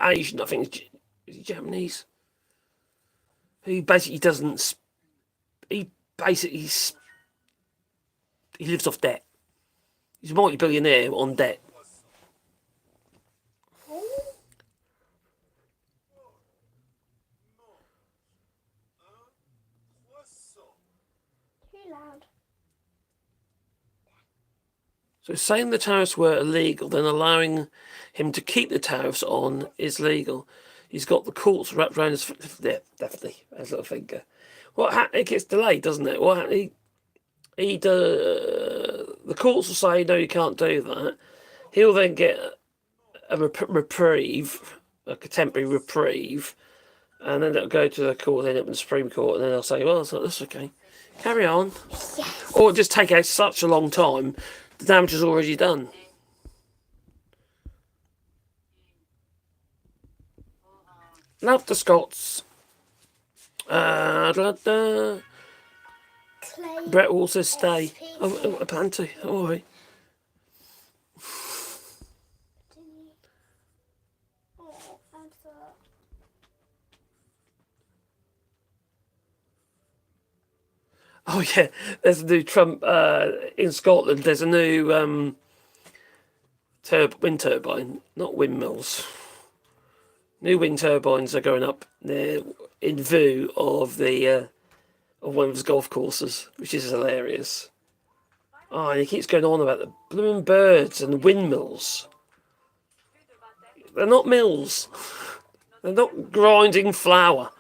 Asian, I think, is he Japanese? Who basically doesn't. He lives off debt. He's a multi-billionaire on debt. Too loud. So saying the tariffs were illegal, then allowing him to keep the tariffs on is legal. He's got the courts wrapped around his yeah, definitely, as a little finger. It gets delayed, doesn't it? The courts will say no, you can't do that. He'll then get a reprieve, like a temporary reprieve, and then it'll go to the court, then up in the Supreme Court, and then they'll say, well, that's okay, carry on. Yes. Or just take out such a long time, the damage is already done. Love the Scots. Clay. Brett Wall says stay. I plan to. All right. Oh yeah, there's a new Trump in Scotland. There's a new wind turbine, not windmills. New wind turbines are going up there in view of the of one of his golf courses, which is hilarious. Oh, and he keeps going on about the blooming birds and the windmills. They're not mills. They're not grinding flour.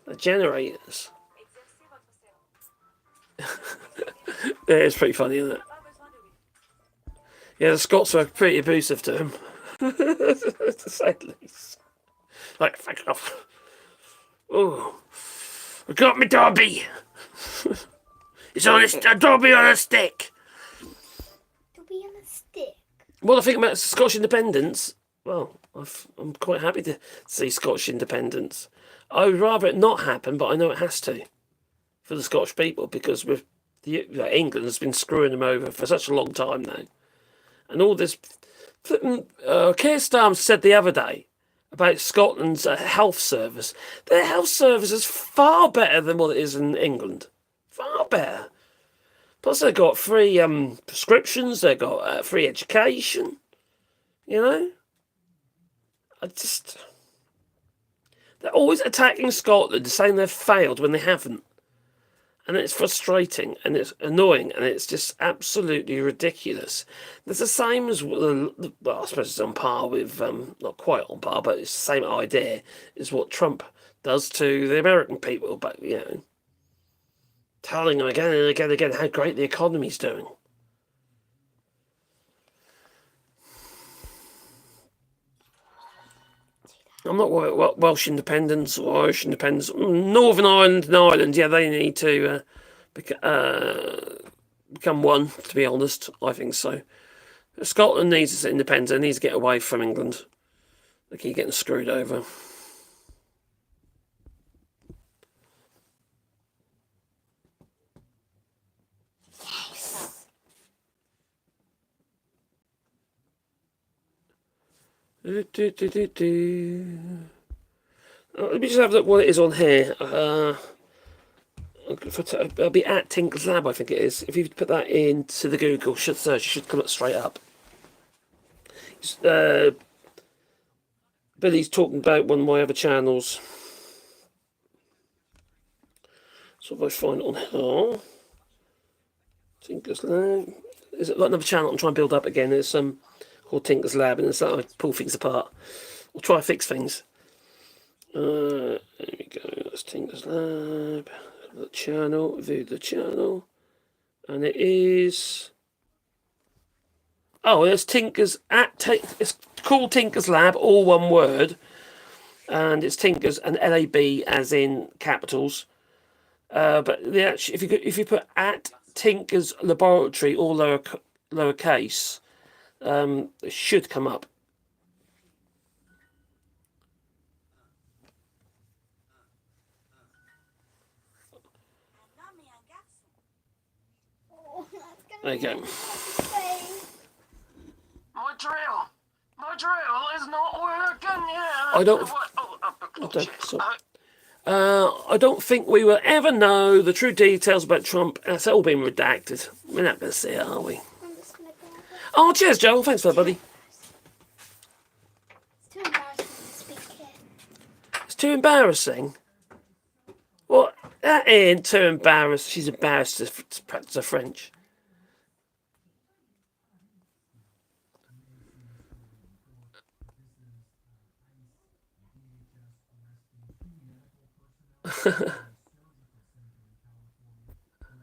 They're generators. Yeah, it's pretty funny, isn't it? Yeah, the Scots are pretty abusive to him, to say the least. Like, fuck off. Oh, I got me Dobby. It's on a Dobby on a stick. Dobby on a stick. What I think about Scottish independence, well, I'm quite happy to see Scottish independence. I would rather it not happen, but I know it has to for the Scottish people, because England has been screwing them over for such a long time now, and all this Keir Starmer said the other day about Scotland's health service. Their health service is far better than what it is in England. Far better. Plus, they've got free prescriptions. They've got free education. You know, they're always attacking Scotland, saying they've failed when they haven't. And it's frustrating, and it's annoying, and it's just absolutely ridiculous. It's the same as, well, I suppose it's on par with, not quite on par, but it's the same idea as what Trump does to the American people, but, you know, telling them again and again and again how great the economy's doing. I'm not worried about Welsh independence or Irish independence. Northern Ireland and Ireland, yeah, they need to become one, to be honest. I think so. Scotland needs its independence. It needs to get away from England. They keep getting screwed over. Let me just have a look what it is on here. It'll be at Tinker's Lab, I think it is. If you put that into the Google search, it should come up straight up. Billy's talking about one of my other channels. So if I find it on here, Tinker's Lab. Is it like another channel I'm trying to build up again? It's called Tinker's Lab, and it's like I pull things apart or try to fix things. There we go. That's Tinker's Lab. The channel, view the channel, and it is. Oh, there's Tinker's it's called Tinker's Lab, all one word, and it's Tinker's and LAB as in capitals. But if you put at Tinker's Laboratory, all lowercase, it should come up. There you go. My drill is not working yet. I don't think we will ever know the true details about Trump. It's all been redacted. We're not going to see it, are we? Oh, cheers, Joel. Thanks for that, buddy. It's too embarrassing to speak here. It's too embarrassing. Well, that ain't too embarrassed. She's embarrassed to practice her French.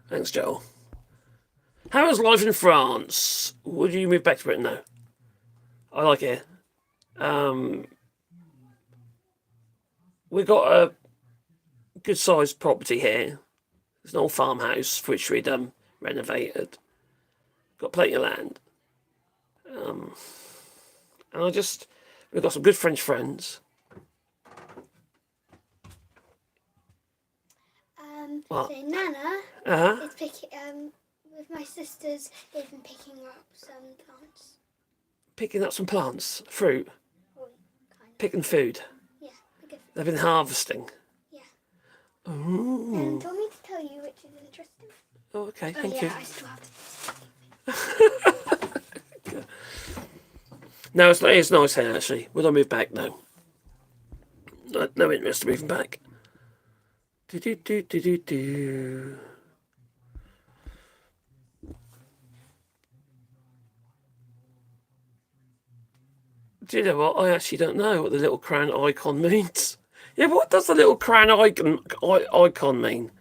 Thanks, Joel. How is life in France? Would you move back to Britain now? I like it. We've got a good sized property here. It's an old farmhouse which we'd renovated. Got plenty of land. And we've got some good French friends. So Nana is picking. With my sisters, they've been picking up some plants. Picking up some plants, fruit, Well, kind of. picking food. Yeah. They've been harvesting. Yeah. Ooh. And told me to tell you, which is interesting. Oh, okay, thank you. I still have to. No, it's nice here actually. Will I move back? No. No interest in moving back. Do. Do you know what? I actually don't know what the little crown icon means. Yeah, what does the little crown icon mean?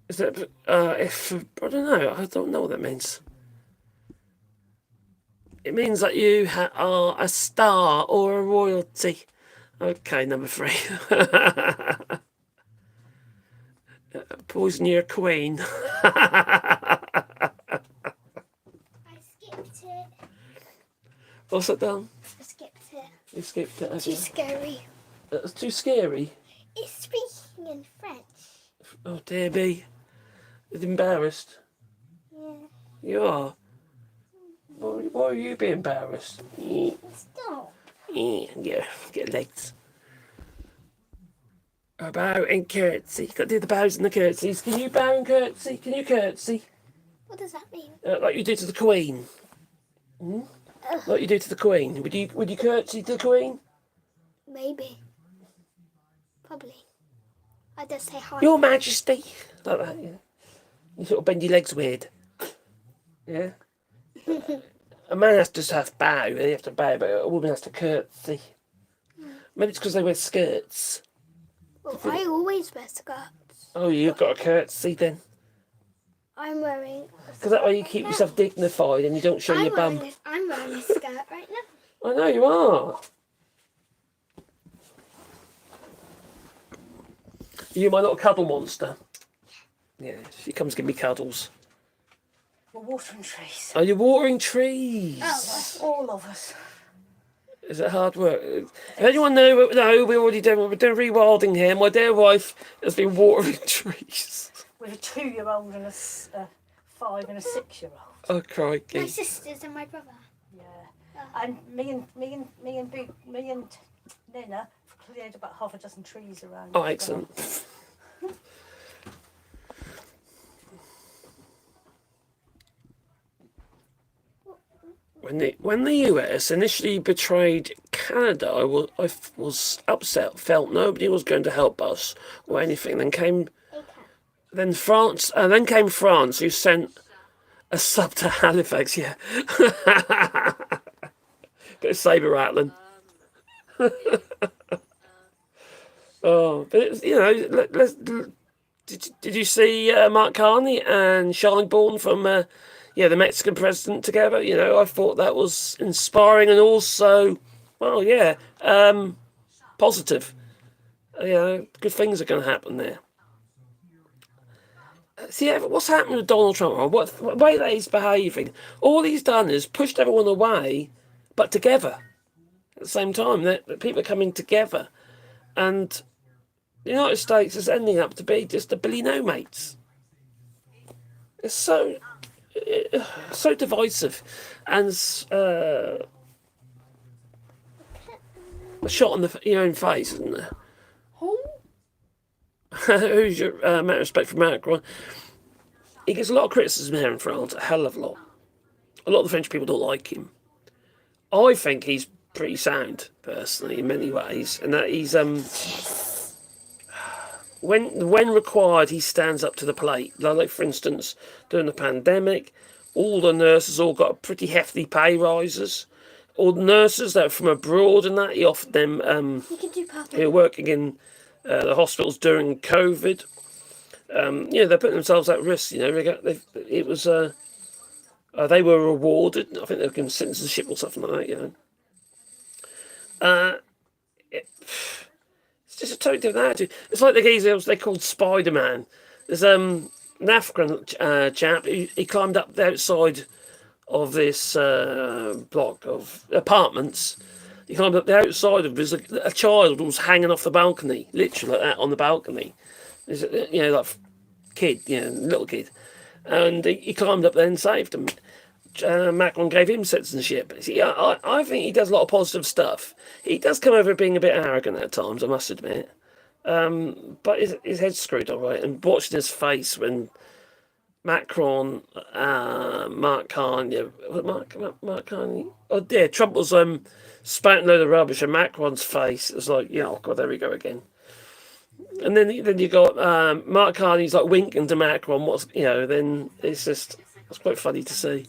Is that if I don't know? I don't know what that means. It means that you are a star or a royalty. Okay, number 3. Poison your queen. I skipped it. What's that done? I skipped it. You skipped it, have Too you? scary. That was too scary. It's speaking in French. Oh dear me. Embarrassed? Yeah. You are? Why are you being embarrassed? Yeah, Stop. yeah, get legs. A bow and curtsy. Got to do the bows and the curtsies. Can you bow and curtsy? Can you curtsy? What does that mean? Like you do to the Queen. Like you do to the Queen. Would you curtsy to the Queen? Maybe. Probably. I just say hi. Your Majesty. Like that, yeah. You sort of bend your legs weird. Yeah. A man has to just have bow. They have to bow, but a woman has to curtsy. Maybe it's because they wear skirts. Well, I always wear skirts. Oh, you've got a curtsy then. I'm wearing. Because that way you keep yourself dignified and you don't show your bum. I'm wearing a skirt right now. I know you are. You my little cuddle monster. Yeah, she comes give me cuddles. We're watering trees. Are you watering trees? All of us. Is it hard work? If anyone know? No, we're already doing. We're doing rewilding here. My dear wife has been watering trees. With a 2-year-old and a 5 and a 6-year-old. Oh crikey! My sisters and my brother. Yeah. And me and Nina cleared about half a dozen trees around. Oh, excellent. When the US initially betrayed Canada, I was upset. Felt nobody was going to help us or anything. Then came France, then came France, who sent a sub to Halifax. Yeah, bit of saber rattling. Oh, but it's, did you see Mark Carney and Charlotte Bourne from the Mexican president together? I thought that was inspiring and also, well, yeah, positive. Good things are going to happen there. See, what's happening with Donald Trump? What way that he's behaving? All he's done is pushed everyone away, but together at the same time. That people are coming together, and the United States is ending up to be just a Billy No Mates. It's so divisive, and a shot in your own face, isn't there? Who's your amount of respect for Macron? He gets a lot of criticism here in France, a hell of a lot. A lot of the French people don't like him. I think he's pretty sound, personally, in many ways, and that he's when required, he stands up to the plate. Like for instance, during the pandemic, all the nurses all got pretty hefty pay rises. All the nurses that are from abroad and that, he offered them who are working in the hospitals during COVID. They're putting themselves at risk. They were rewarded. I think they were given citizenship or something like that. It's just a totally different attitude. It's like the geezer they called Spider-Man. There's an African chap. He climbed up the outside of this block of apartments. He climbed up the outside of it. A child was hanging off the balcony, literally like that on the balcony. Like kid, little kid, and he climbed up there and saved him. Macron gave him citizenship. See, I think he does a lot of positive stuff. He does come over being a bit arrogant at times, I must admit. But his head's screwed all right. And watching his face when Macron, Mark Carney, Trump was spouting a load of rubbish, and Macron's face was like, oh God, there we go again. And then you got Mark Carney's like winking to Macron. Then it's quite funny to see.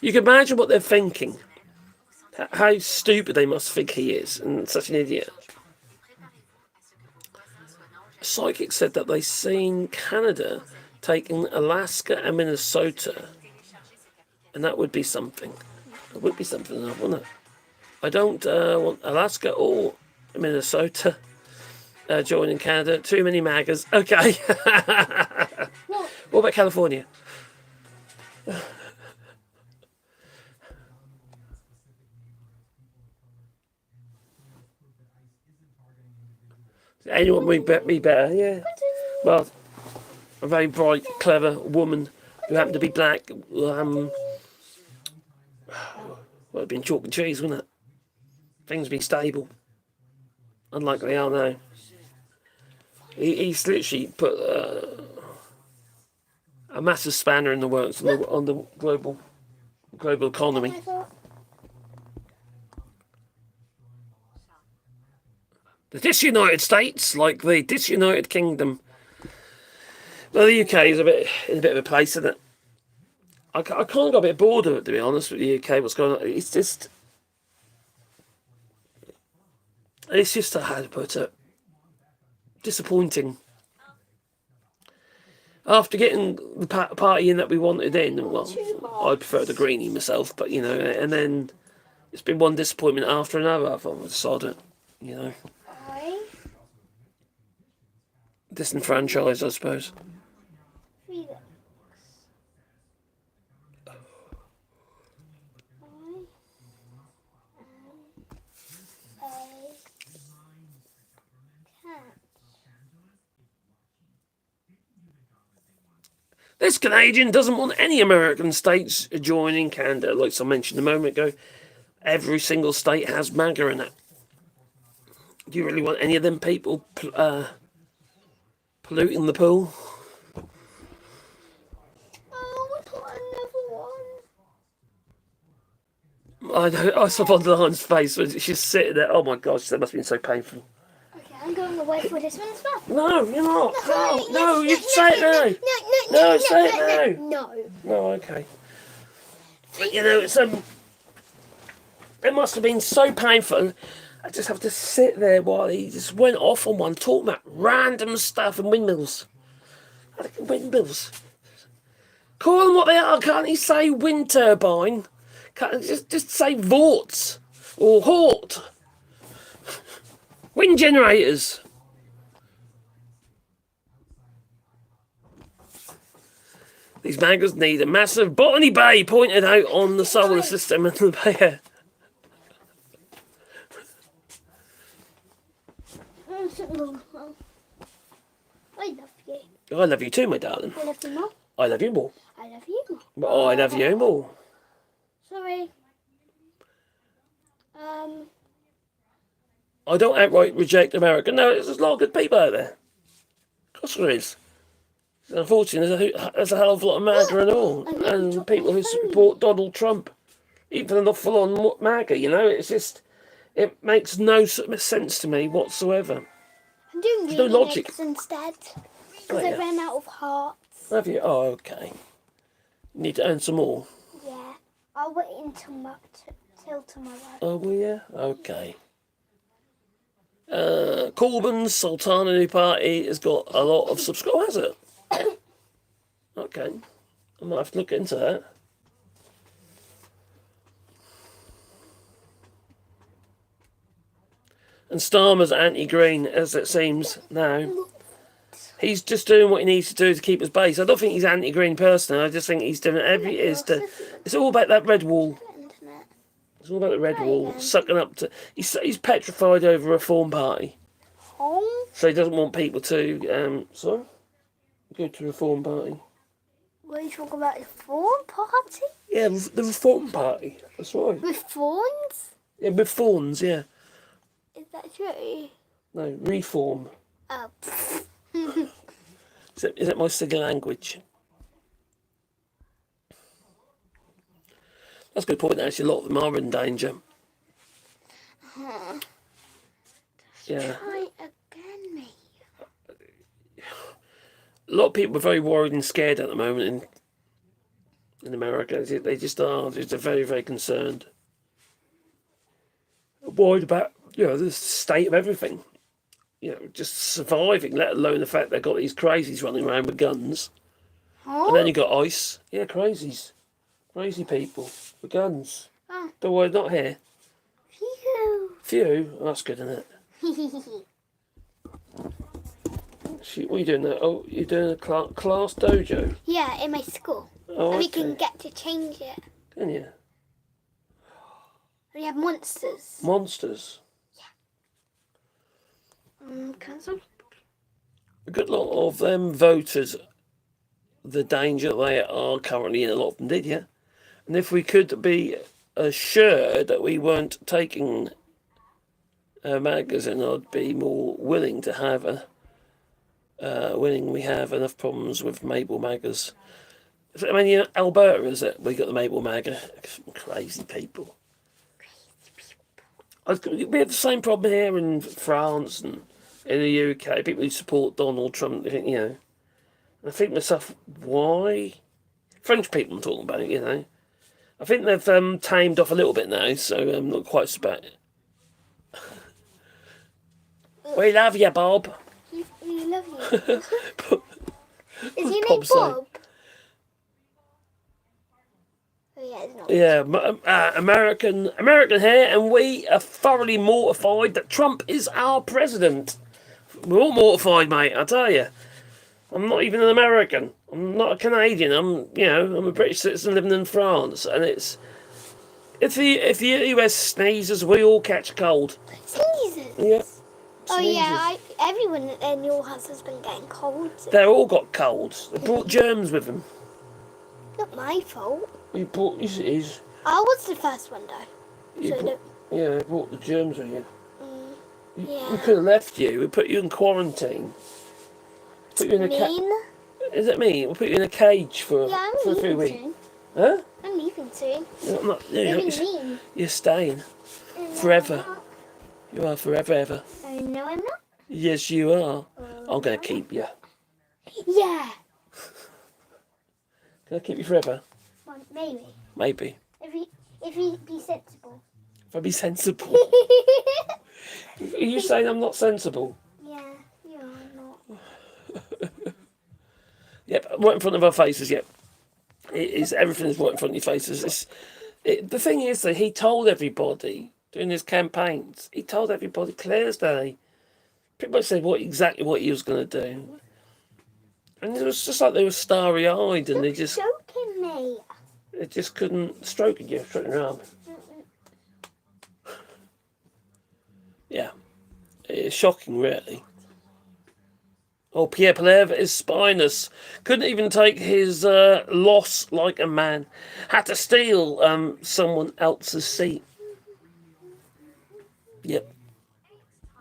You can imagine what they're thinking. How stupid they must think he is, and such an idiot. A psychic said that they seen Canada taking Alaska and Minnesota, and that would be something. It would be something enough, wouldn't it? I don't want Alaska or Minnesota joining Canada. Too many MAGAs. Okay. What about California? Anyone would be better, yeah. Well, a very bright, clever woman who happened to be black. Well, it'd been chalk and cheese, wouldn't it? Things would be stable. Unlike they are now. He's literally put a massive spanner in the works on the global economy. The disunited states, like the disunited kingdom. Well, the UK is in a bit of a place, isn't it? I kind of got a bit bored of it, to be honest, with the UK. What's going on? It's just how to put it, disappointing. After getting the party in that we wanted in, well, I prefer the Greenie myself, but and then it's been one disappointment after another. I thought, sod it, Disenfranchised, I suppose. This Canadian doesn't want any American states joining Canada. Like I mentioned a moment ago, every single state has MAGA in it. Do you really want any of them people polluting the pool? Oh, I got another one. I know. I saw Von der Leyen's face when she's sitting there. Oh my gosh, that must have been so painful. Okay, I'm going away for this one as well. No, you're not. No, you say it now. No, say it now. No, okay. But it's it must have been so painful. I just have to sit there while he just went off on one, talking about random stuff and windmills. Windmills. Call them what they are. Can't he say wind turbine? Can't he just say vorts or hort? Wind generators. These maggots need a massive Botany Bay pointed out on the solar system and the Bay. I love you. I love you too, my darling. I love you more. I love you more. I love you more. But I love you more. Sorry. I don't outright reject America. No, there's a lot of good people out there. Of course there is. Unfortunately, there's a hell of a lot of MAGA and all. And people who support Donald Trump. Even if they're not full on MAGA, it's just, it makes no sense to me whatsoever. I'm doing There's no logic. instead. Because I ran out of hearts. Have you? Oh, okay. You need to earn some more. Yeah. I'll wait till tomorrow. Oh, will you? Okay. Corbyn's Sultana New Party has got a lot of subscribers, has it? Okay. I might have to look into that. And Starmer's anti-green, as it seems now. He's just doing what he needs to do to keep his base. I don't think he's anti-green personally. I just think he's doing it's all about that red wall. It's all about the red wall, sucking up to... He's petrified over a Reform Party. So he doesn't want people to... go to Reform Party. What are you talking about? Reform Party? Yeah, the Reform Party. That's right. With fawns? Yeah, with fawns, yeah. Is that true? No, reform. Oh. Is that my silly language? That's a good point, actually. A lot of them are in danger. Yeah. Try again, me. A lot of people are very worried and scared at the moment in America. They just are. They're very, very concerned. Worried about, the state of everything. Just surviving, let alone the fact they've got these crazies running around with guns. And then you got ICE. Yeah, crazies. Crazy people with guns. Don't worry, not here. Few? Oh, that's good, isn't it? What are you doing there? Oh, you're doing a class dojo? Yeah, in my school. Oh, and we okay. can get to change it. Can you? We have monsters. Monsters? Cancel. A good lot of them voters the danger they are currently in. A lot of them did, yeah. And if we could be assured that we weren't taking a magazine, I'd be more willing to have we have enough problems with Mabel Maggers. I mean, Alberta, is it? We got the Mabel Magger. Crazy people. We have the same problem here in France and in the UK. People who support Donald Trump, I think to myself, why? French people I'm talking about, I think they've tamed off a little bit now, so I'm not quite so bad. We love you, Bob. We love you. Is your name Bob say? Bob? Oh, yeah, it's not. Yeah, American here, and we are thoroughly mortified that Trump is our president. We're all mortified, mate, I tell you. I'm not even an American. I'm not a Canadian. I'm a British citizen living in France, and it's if the US sneezes, we all catch cold. Sneezes? Yeah. Oh, Sneezes. yeah, everyone in your house has been getting colds. They all got colds. They brought germs with them. Not my fault. You brought these. I was the first one, though. They brought the germs with you. Yeah. We could have left you. We put you in quarantine. Put you in a Mean? Is it me? We'll put you in a cage for Yeah, for I'm 3 leaving weeks. soon. Huh? I'm leaving soon. I'm not, Leaving. you're staying forever. You are forever ever. No, I'm not. Yes, you are. I'm going to keep you. Yeah. Can I keep you forever? Well, maybe. Maybe. If you be sensible. If I be sensible. Are you saying I'm not sensible? Yeah, you are not. Yep, right in front of our faces, yep. Everything's right in front of your faces. The thing is that he told everybody during his campaigns, he told everybody clear as day, pretty much said exactly what he was going to do. And it was just like they were starry-eyed and they just Joking me. couldn't stroke your arm. Yeah, it's shocking, really. Oh, Pierre Polyev is spineless. Couldn't even take his loss like a man. Had to steal someone else's seat. Yep.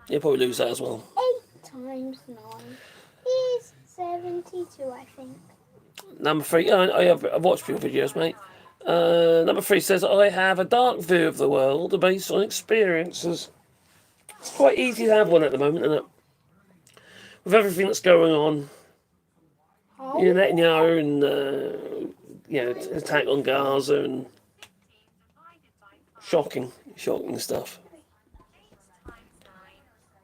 He'll probably lose that as well. 8 times 9 is 72, I think. Number 3. I've watched your videos, mate. Number 3 says, I have a dark view of the world based on experiences. It's quite easy to have one at the moment, isn't it? With everything that's going on. Netanyahu and attack on Gaza and shocking stuff.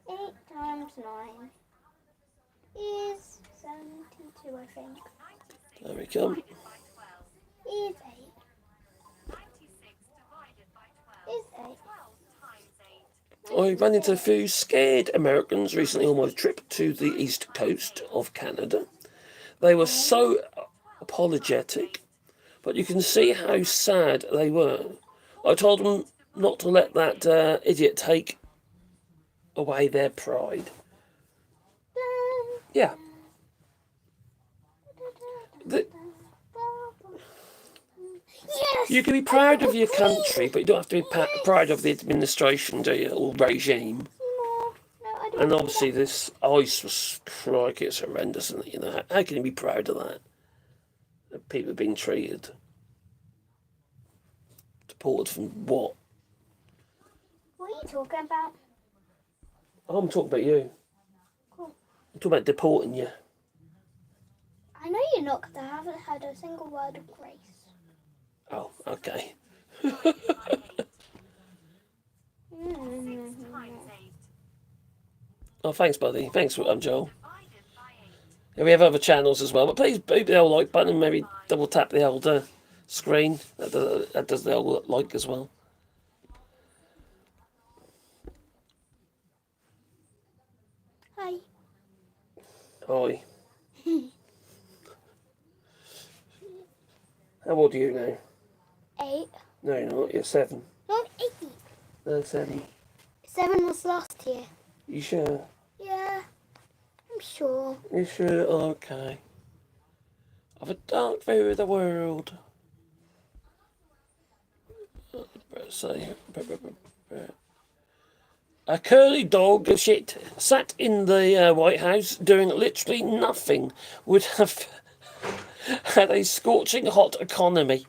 8 times 9 is 72, I think. There we come. Is 8. Is 8. I ran into a few scared Americans recently on my trip to the east coast of Canada. They were so apologetic, but you can see how sad they were. I told them not to let that idiot take away their pride. Yeah. Yes! You can be proud of your country, but you don't have to be proud of the administration, do you, or regime? No, I don't. And obviously this ice was, crikey, it's horrendous, isn't it? How can you be proud of that? That people are being treated. Deported from what? What are you talking about? I'm talking about you. Cool. I'm talking about deporting you. I know you're not, because I haven't heard a single word of grace. Oh, okay. Oh, thanks, buddy. Thanks, Joel. Yeah, we have other channels as well, but please beat the old like button and maybe double tap the old screen. That does the old like as well. Hi. Hi. How old are you now? 8. No, you're not. You're 7. No, 8. No, 7. 7 was last year. You sure? Yeah, I'm sure. You sure? Oh, okay. of a dark view of the world. Say, a curly dog of shit sat in the White House doing literally nothing would have had a scorching hot economy.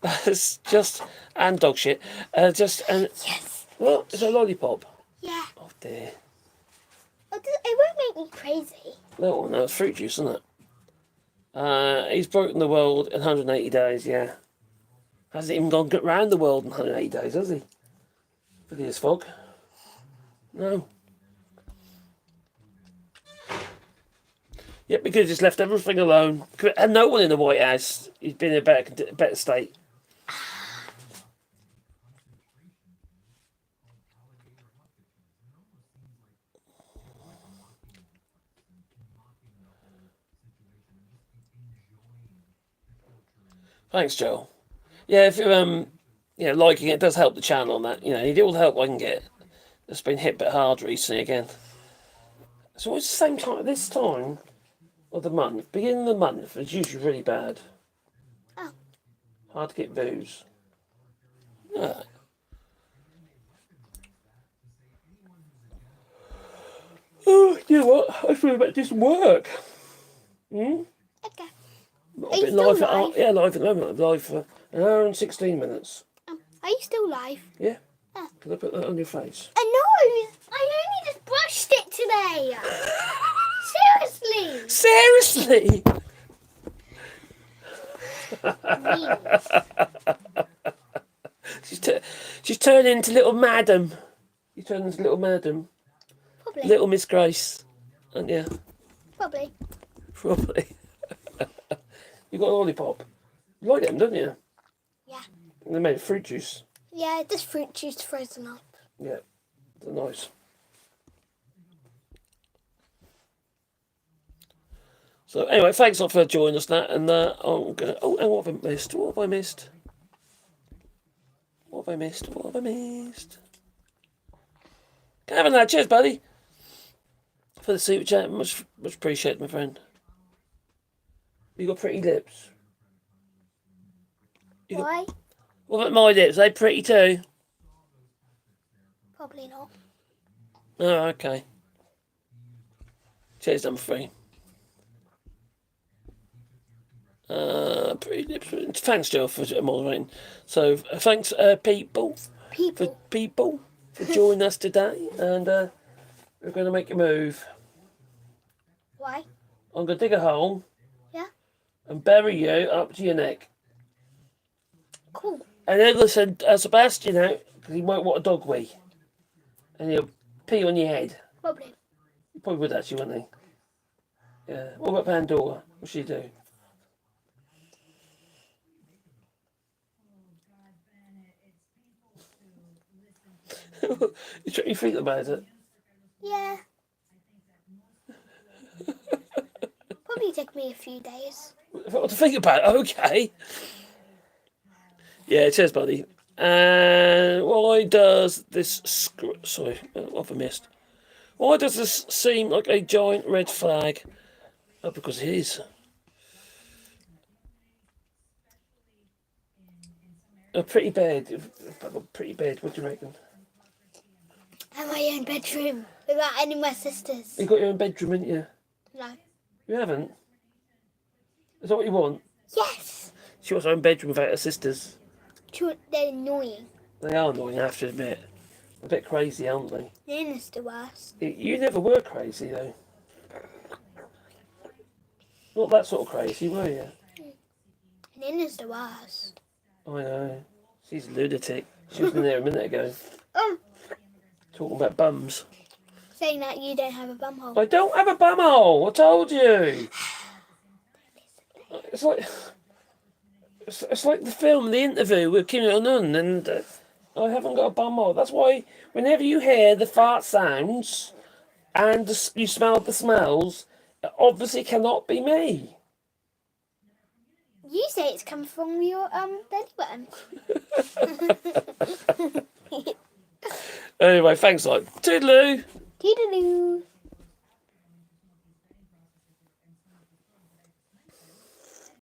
That's just, and dog shit. Yes. Well, it's a lollipop. Yeah. Oh dear. It won't make me crazy. No, no, it's fruit juice, isn't it? He's broken the world in 180 days, yeah. Hasn't even gone round the world in 180 days, has he? Phileas Fogg. No. Yep, because he's left everything alone. And no one in the White House. He's been in a better state. Thanks, Joel. Yeah, if you're liking it does help the channel and that. You need all the help I can get. It's been hit a bit hard recently again. It's always the same time. This time of the month, beginning of the month, is usually really bad. Oh. Hard to get views. Yeah. Oh, you know what? I feel about this work. Okay. Not Are a you bit still live. live? Yeah, live at the moment. I'm live for an hour and 16 minutes. Are you still live? Yeah. Oh. Can I put that on your face? I know. I only just brushed it today. Seriously. Seriously? She's turning into little madam. You turn into little madam. Probably. Little Miss Grace. Aren't you? Probably. Probably. You got a lollipop. You like them, don't you? Yeah. They made fruit juice. Yeah, just fruit juice frozen up. Yeah. They're nice. So anyway, thanks a lot for joining us. And I'm gonna. Oh, and what have I missed? What have I missed? What have I missed? What have I missed? Gavin, that cheers, buddy. For the super chat, much appreciated, my friend. You got pretty lips. Why? What about my lips? Are they pretty too? Probably not. Oh, okay. Cheers, number 3. Pretty lips. Thanks, Joe, for moderating. So, thanks, people for joining us today. And we're going to make a move. Why? I'm going to dig a hole. Yeah. And bury you up to your neck. Cool. And then going to send Sebastian out because he won't want a dog wee. And he'll pee on your head. Probably. He probably would actually, wouldn't he? Yeah. What about Pandora? What'd she do? You think about it? Yeah. Probably take me a few days. What to think about? Okay. Yeah, cheers, buddy. And why does this... Sorry, what have I missed? Why does this seem like a giant red flag? Oh, because it is. A pretty bed. Pretty bed, what do you reckon? And my own bedroom without any of my sisters. You got your own bedroom, haven't you? No. You haven't? Is that what you want? Yes. She wants her own bedroom without her sisters. They're annoying. They are annoying, I have to admit. A bit crazy, aren't they? Nana's the worst. You never were crazy, though. Not that sort of crazy, were you? Nana's the worst. I know. She's a lunatic. She was in there a minute ago. Talking about bums. Saying that you don't have a bum hole. I don't have a bum hole. I told you. It's like the film, The Interview with Kim Jong-un, and I haven't got a bum hole. That's why whenever you hear the fart sounds and you smell the smells, it obviously cannot be me. You say it's come from your belly button. Anyway, thanks a lot. Toodaloo. Toodaloo.